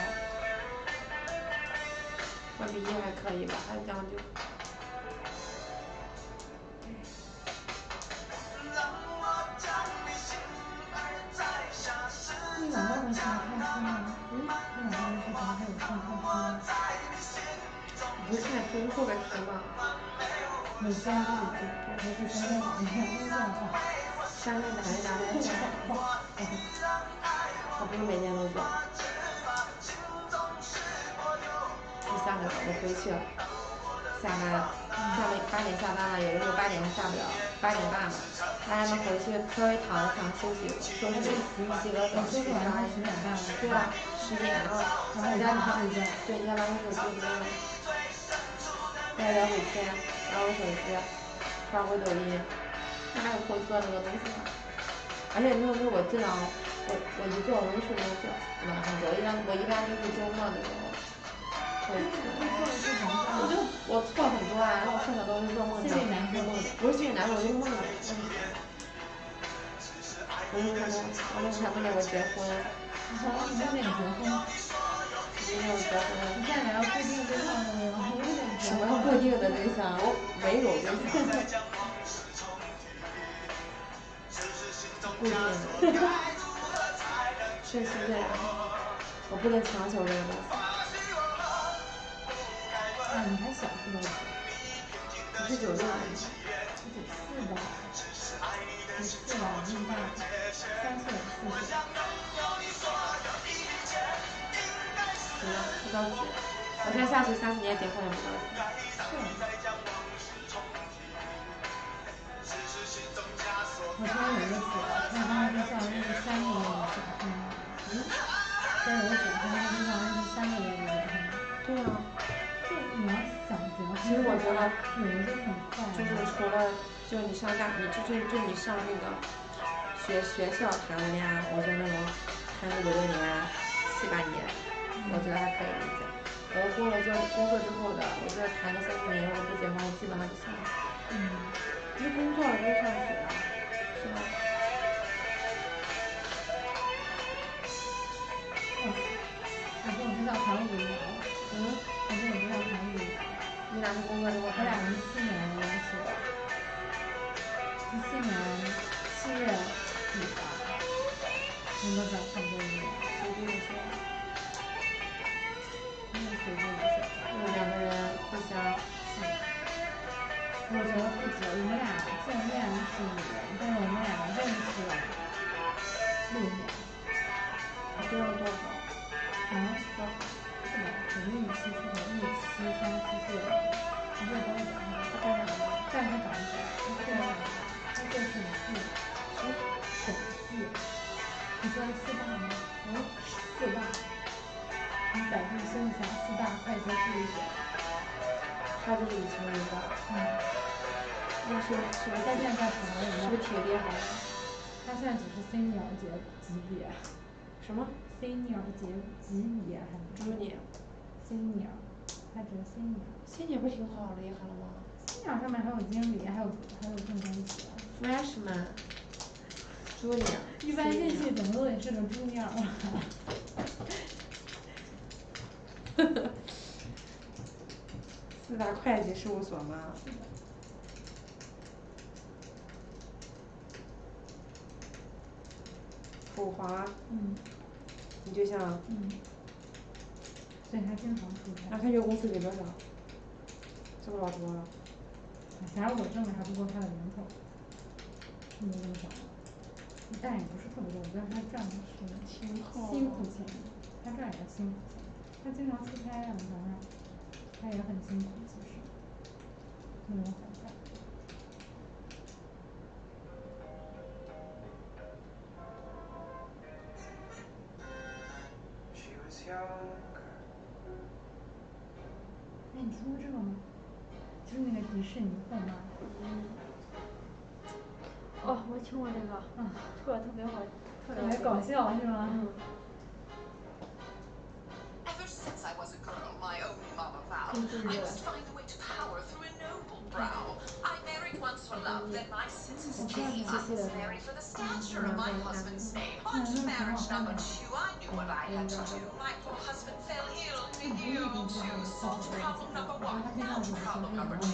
B: 我鼻翼还可以吧，还将就。
A: 你晚上能喜欢看书吗？你晚上是怎么还有空看书吗？
B: 不是看书后边题吗？
A: 每天都得做，还是3天2天都这样做
B: ？3天2天我不是每天都做。第3个我回去了，下8点下班了，有的时候8点还下不了，8点半了，大家能回去稍微躺一躺休息会儿，洗个澡睡觉。对啊，10点了，
A: 然后回家你睡觉。
B: 对，你家玩会手机不用，再聊会天，玩会手机，刷会抖音，那还有会做那个东西呢。而且那个我经常，我一做容易睡着觉，晚上我一般就是周末的时候。我错很多啊，然后我剩下都是做梦的，不是心里难受，我就是梦的。我梦见我结婚。
A: 你梦见你结婚？
B: 没有结婚。
A: 你现在连固定对象都没有，
B: 什么固定的对象？我没有对象。不一定。是这样，我不能强求这个东西。
C: 啊，你还小是吧？
B: 你是96年的。
C: 94吧？你是吧？你大3岁4岁。
B: 行了，不着急。我现在下去30年结婚也不着急。
C: 我突然有一个姐，她跟她对象认识3个月就结婚了。但是我姐跟她对象认识3个月就结婚了。
B: 对啊。
C: 就你要想结婚，
B: 其实我觉得
C: 有的就很快。
B: 就是除了就你上大，就你上那个学校谈的恋爱，我觉得那种谈个5、6年、7、8年，我觉得还可以理解。然后工作之后的，我觉得谈个3、4年，如果不结婚，我基本上就算了。因为工作了都上学啊，是吧？
C: 我跟我对象谈5年了。我跟我对象谈5年了。
B: 你俩是工作之后？
C: 我俩17年认识的。17年7月底吧。我们都在差不多1年。
B: 随便说。
C: 没有随便的说。
B: 就是2个人互相。
C: 我觉得不止，我们俩见面是5年，但是我们俩认识6年。
B: 你多了多少？
C: 是吧？我们17出头，17、3、14，不是都是他干啥的？干他长子，他做审计。审计。你知道4大吗？4大。你百度搜一下4大会计事务所。
B: 他就是以前那个。那是不是
C: 他现在在华人？
B: 是不是挺厉害的？
C: 他现在只是 senior 级别。
B: 什么
C: ？senior 级别还是
B: ？junior。senior。
C: 他只是 senior。senior
B: 不挺好厉害了吗
C: ？senior 上面还有经理，还有更高级。
B: freshman。junior。
C: 一般进去怎么都得是个 junior 吧。
B: 4大会计事务所吗？普华。你对象？
C: 所以他经常出差。
B: 那他月工资给多少？是不是老多了？
C: 反正我挣的还不够他的人头。你怎么想的？但也不是特别多，我觉得他赚的是辛苦钱，他赚也是辛苦钱。他经常出差啊，反正他也很辛苦，其实没有很快。哎，你听过这个吗？就是那个迪士尼后妈。
A: 哦，我听过这个，特别好，
C: 特别搞笑是吗
E: ？Ever since I was a girl, my own mama vowed I must find a way to power through a noble brow. I married once for love, then my senses changed. I was married for the stature of my husband's name. But marriage number 2, I knew what I had to do. My poor husband fell ill with you too. Solved problem number 1. Now problem number 2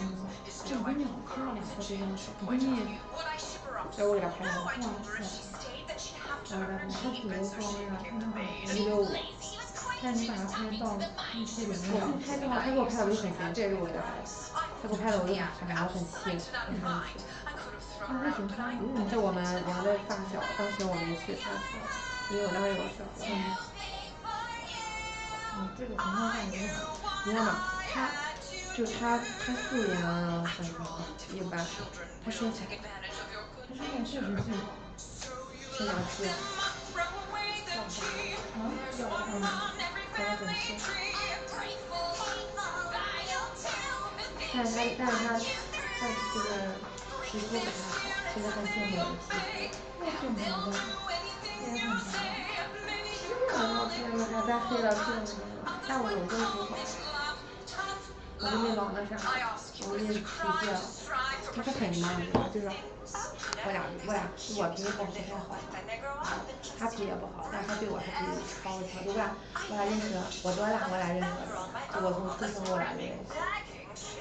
E: is do I know girl is a change. Going to you, would I ship her up to school? No, I told her if she stayed that she'd have to learn to keep it. So she became the maid. He was lazy.
C: 但你把它拍到1700
B: 我拍的话，他给我拍的我就很闲，这也是我给他拍的。他给我拍的我就很气，很生气。这我们的发小，当时我没去他说，因为我当时有事。
C: 这个红花大爷，
B: 你知道吗？他素颜很一般，他身材，
C: 他是电视剧。
B: 身材是。很轻。但是他这个皮肤不太好，是个很幸福的皮肤。
C: 那挺白的，也很白。
B: 然后天呐，他再黑了更什么？但我有时候挺好。我就没老那啥，我就脾气，他是很慢的，就是我脾气不太好，他脾气也不好，但是他对我是脾气超级好，就我俩认识，我多大我俩认识，就我从出生我俩就认识。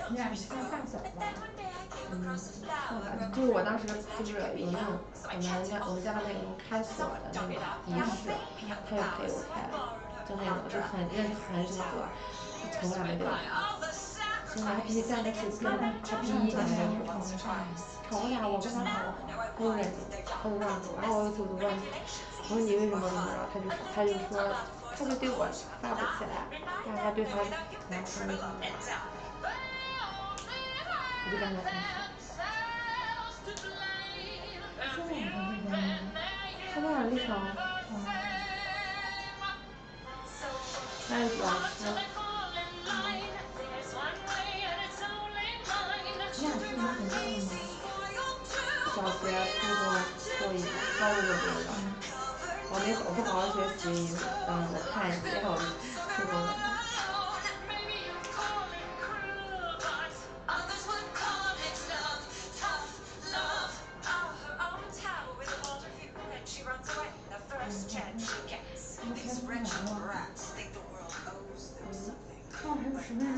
C: 你俩是算发小吧？
B: 就是我当时就是有那种我们家的那种开锁的那个仪式，他又陪我开，就那种就很认识很什么歌，他从来没给我开。现在他脾气在那是跟他逼的那种，吵架我跟他吵，他就忍住，他就让着，然后我有一次我就问他，我说你为什么怎么着？他就说他就对我发不起来，但是他对他男朋友怎么着？我就跟他分手。他在哪里上？他是老师。小学、初中都一样，高中就不知道。我不好好学习，我看一下我初中的。
A: 哦，还有10分钟。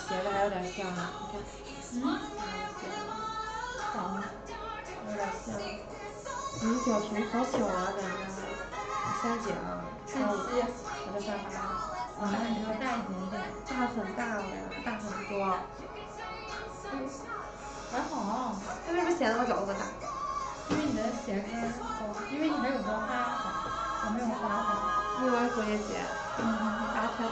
B: 写的还有点像呢，你看。有点像。你表情好小啊，感觉。3姐啊，我在干嘛？
C: 那你要大一点点。
B: 大很大了呀，大很多。
C: 还好。
B: 那为什么显得我脚这么大？
C: 因为你的鞋跟高，因为你还有个花环，我没有花环。
B: 因为我是蝴蝶结，8条腿。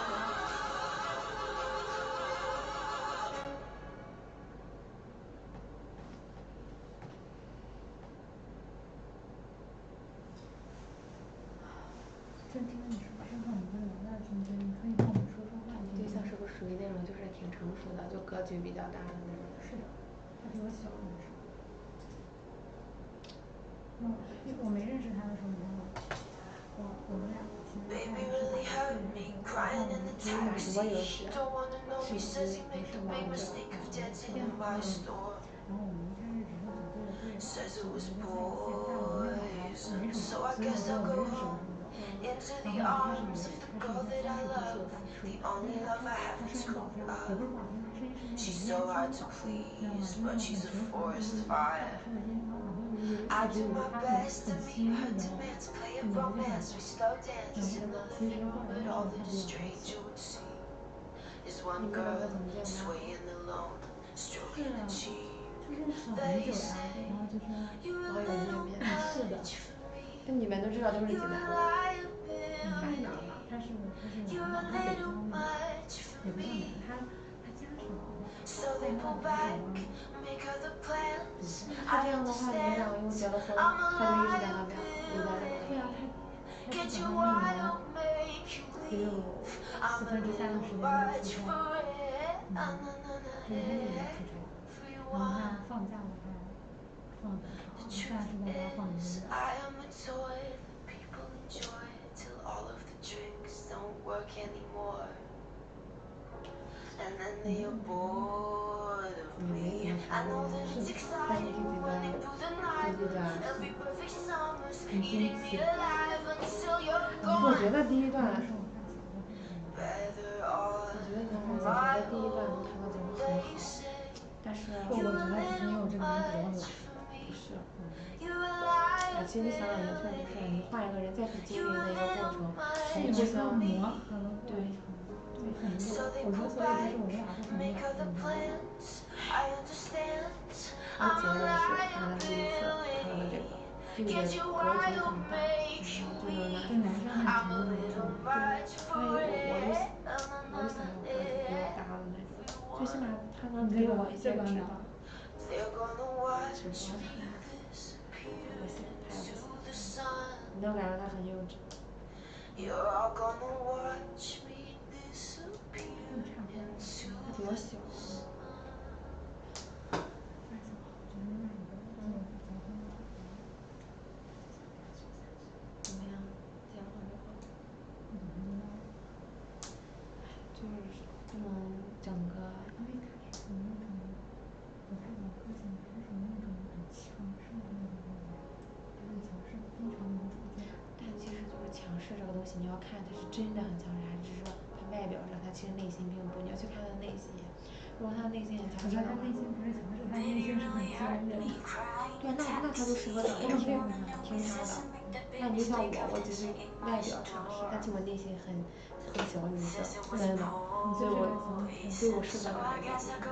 C: 真听你说身上一个人在中间，你可以跟我们说说话。
B: 对象是不是属于那种就是挺成熟的，就格局比较大的那种？
C: 是的，他比我小很少。我没认识他的时候，你知道吗？我们俩其实在是4岁的时候，然后我们
B: 你哪多有时？是不是王者？
C: 然后我们一开始只是组队的队友，我觉得在一起，但我们俩还没什么，所以我没认识我朋友。然后我开始以为他是一个30多岁的大叔，因为他声音不好听，也不是不好听，他声音是那种烟嗓大叔，你知道吗？就是那种很成熟，就是大叔的音，然后好像有一次给我发很亲密的，你们就感觉，其实后来认识他比较年轻。
B: 你们两个怎么见的？
C: 是啊，就认识了很久呀，然后就是
B: 有见面。
C: 是的。
B: 那你们都知道都是济南的？
C: 他是哪儿的？他是南方，他北方的，也不算南，他家是哪儿的？在那里
B: 他这样的话，你们两个又结了婚，他就一直在那边留在这里。
C: 对啊，他基本上1年只有3/4的时间在出差，就是他一直在出差，然后他放假的话放很长，现在是在家放1个月。
B: 你没怎么说，但是就觉得
C: 很惊奇。
B: 我觉得第一段，
C: 我
B: 觉得第一段能谈到结婚很好，但是
C: 我觉得只是因为我这个人比较懒。
B: 不是，其实你想想也确实是，你换一个人再去经历那个过程，互相
C: 磨合的过程。
B: 对。
C: 我觉得我们俩是很懒的。
B: 他结的是他的第一次谈的这个，这个格局很大，就是男生很成熟那种。所以我就我就想要个子比我大的那种，最起码他能给我一些指导。直播他不行，他也不行，你能感觉他很幼稚。他比我小。怎么样？结婚之后？就是不能整个。但其实就是强势这个东西，你要看他是真的很强势，还是说他外表上他其实内心并不，你要去看他的内心。如果他内心很强势的话，
A: 他内心不是强势，他内心是很坚韧。
B: 对，那他就适合找一个听他的。那你就像我只是外表强势，但是我内心很小女生，真的，所以我适合找一个内心强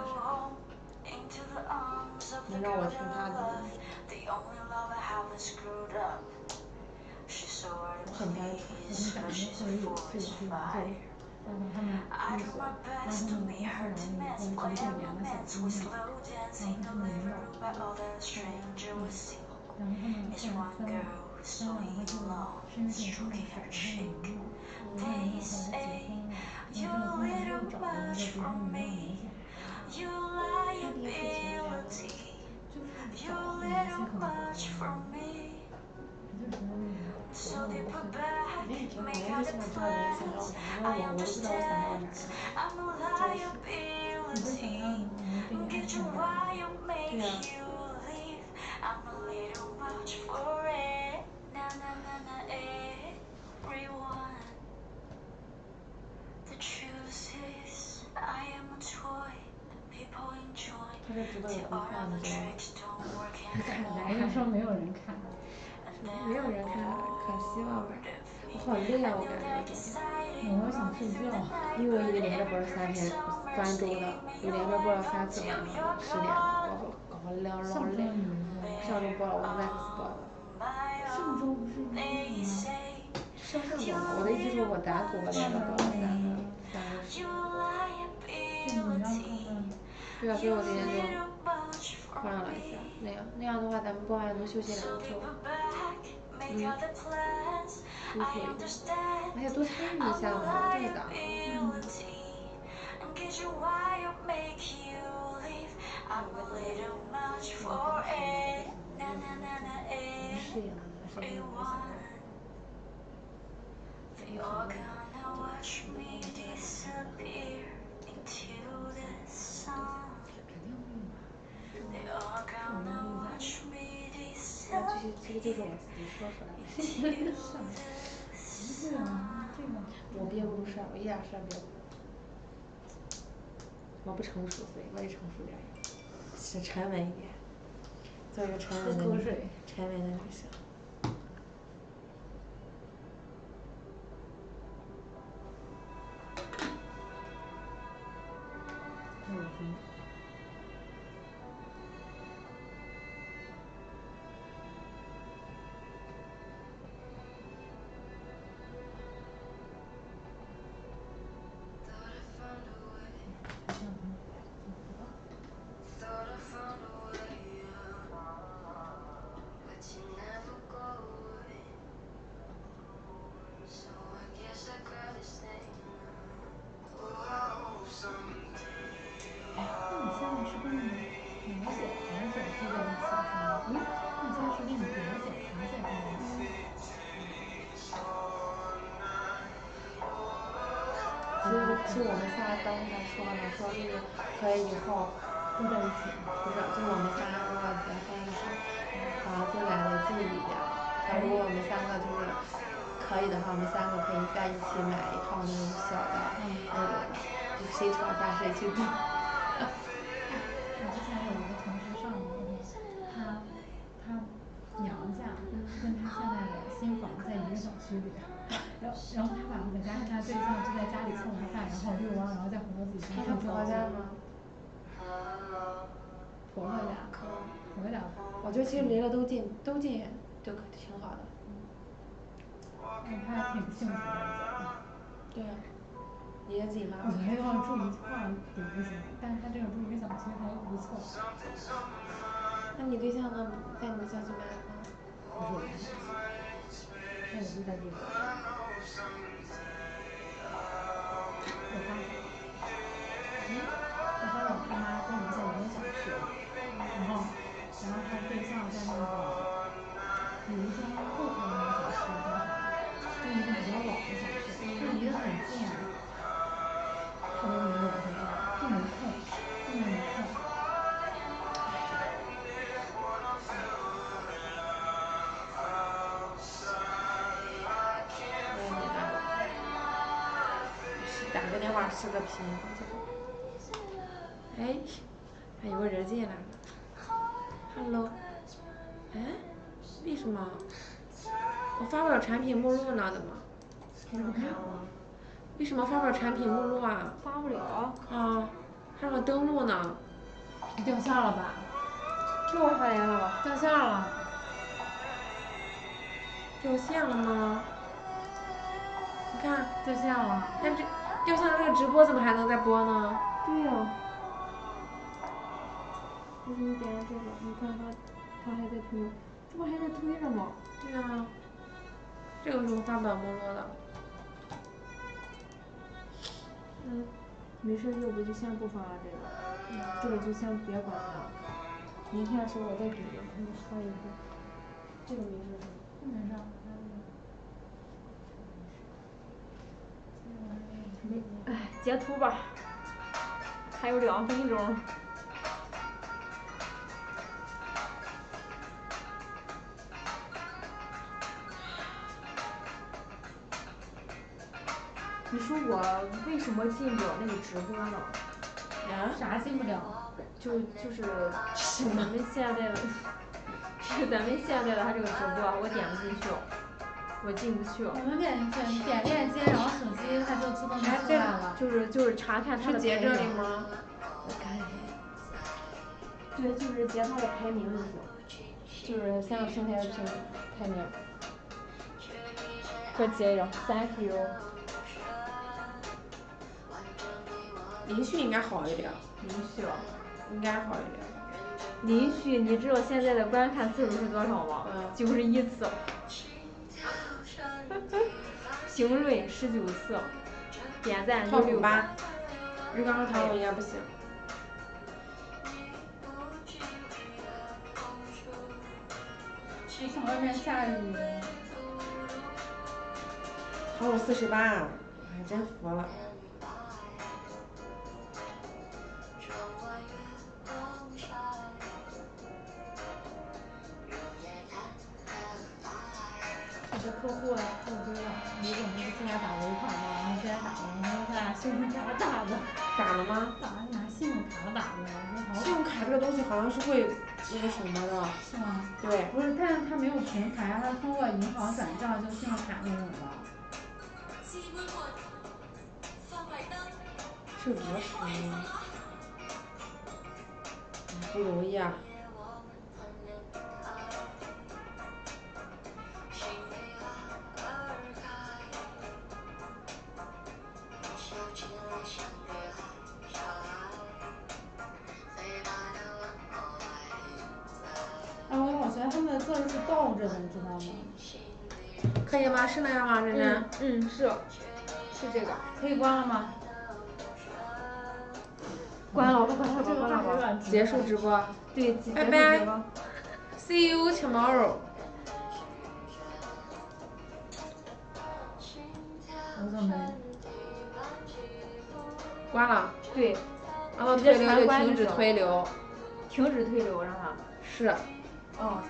B: 势，能让我听他的。我很单纯。
A: 我们打一个特别有趣的地方，就包括他们律所，然后他们公司来了以后，一个2个小姑娘，然后她是领导，然后他们后来分了，然后他们是因为这个是因为这个少，然后他们领导，然后他们结婚了，然后这个公司又找了一个结婚没有年限，他第一次情缘，就是找的年限可能不长。
B: 我也挺好，我就喜欢知道人想要啥，我都不知道我想要啥，真是。
A: 你不是想要你对你安全感吗？
B: 对啊。他这直播有人看，你知道吗？
A: 男人说没有人看。
B: 没有人看，可惜了吧？我好累啊，我感觉今天。
A: 我想睡觉。
B: 因为我已经连着播了3天，3周的，我连着播了3次晚上的10点的，我搞累。上周播了，我 max 播的。
A: 上周不是1周吗？
B: 上周我的意思是我单独连着播了3个10。
A: 对，你让他们。
B: 对啊，所以我今天就换了一下，那样的话咱们播完能休息2周。舒服一点，而且多参与一下嘛，对的。适应了，适应了，这就是我自己说出来的。
A: 不会啊，这个。
B: 我憋不住事儿，我一点事儿憋不住。我不成熟，所以我也成熟点，是沉稳一点，做一个沉稳的女生。是我们仨当时说的，说是可以以后
A: 都在一起。
B: 不是，就是我们仨如果结婚的话，房子买的近一点。如果我们3个就是可以的话，我们3个可以在一起买一套那种小的，那种的，就谁吵架谁去住。
A: 我之前有一个同事上的他娘家跟他现在的新房在一个小区里，然后他晚上在家跟他对象就在家里蹭完饭，然后遛弯，然后再回到自己家。
B: 他婆婆家吗？
A: 婆婆家。婆婆家。
B: 我觉得其实离得都近，都挺好的。
A: 他挺幸福的，我觉得。
B: 对啊，你也自己妈
A: 我们要住一块儿也不行，但是他这个住一个小区还不错。
B: 那你对象呢？在你们小区买的吗？
A: 不是我们小区，他也是在这个。我发现，我发现我爸妈跟我们在一个小区，然后他对象在那个比如说后头那个小区叫啥，就一个比较老的小区，就离得很近，特别明显是这样，就没空，根本没空。
B: 打个电话视个频。哎，还有个人进来了。Hello。哎，为什么？我发不了产品目录呢？怎么？
A: 你不看了？
B: 为什么发不了产品目录啊？
C: 发不了。
B: 啊，还让我登录呢。
A: 掉线了吧？
C: 掉下来了。
A: 掉线了。
B: 掉线了吗？你看，
A: 掉线了。
B: 但这掉线了，这个直播怎么还能再播呢？
C: 对呀、不是你点这个，你看他还在推，这不还在推着吗？
B: 对呀、这个时候发不了目录的。
C: 没事，要不就先不发了这个，这个就先别管它。明天的时候我再给他们说一个，这个没事是吧？
A: 没事。
C: 截图吧，还有2分钟。你说我为什么进不了那个直播呢？
A: 啥进不了？
C: 就是咱们现在的，咱们现在的他这个直播，我点不进去，我进不去。
A: 我们点链接，然后手机它就自动就出来了。
C: 就是查看它的排名。
B: 是截这里吗？
C: 我看一下。对，就是截它的排名就行，就是3个平台的排名。快截一张 ，Thank you。
B: 林旭应该好一点。
C: 林旭
B: 应该好一点。
C: 林旭，你知道现在的观看次数是多少吗？91次。评论19次，点赞668。
B: 日刚他我应该不行。
A: 你从外面下雨。
B: 好我48，我还真服了。
A: 我的客户跟我说了，如果那个现在打尾款的，然后现在打了，然后他俩信用卡打的。
B: 打了吗？
A: 打了，拿信用卡打的。
B: 信用卡这个东西好像是会那个什么的。
A: 是吗？
B: 对。
A: 不是，但是他没有平台，他通过银行转账就信用卡那种的。
B: 是多少呢？不容易啊。
A: 我老觉得他们的字是倒着的，你知道吗？
B: 可以吗？是那样吗？真真？
C: 是这个。
A: 可以关了吗？
C: 关了吧。
B: 结束直播。
C: 对，
B: 拜拜。See you tomorrow。
A: 我怎么？
B: 关了。
C: 对。
B: 然后推流就停止推流。
C: 停止推流让他。
B: 是。
C: 哦。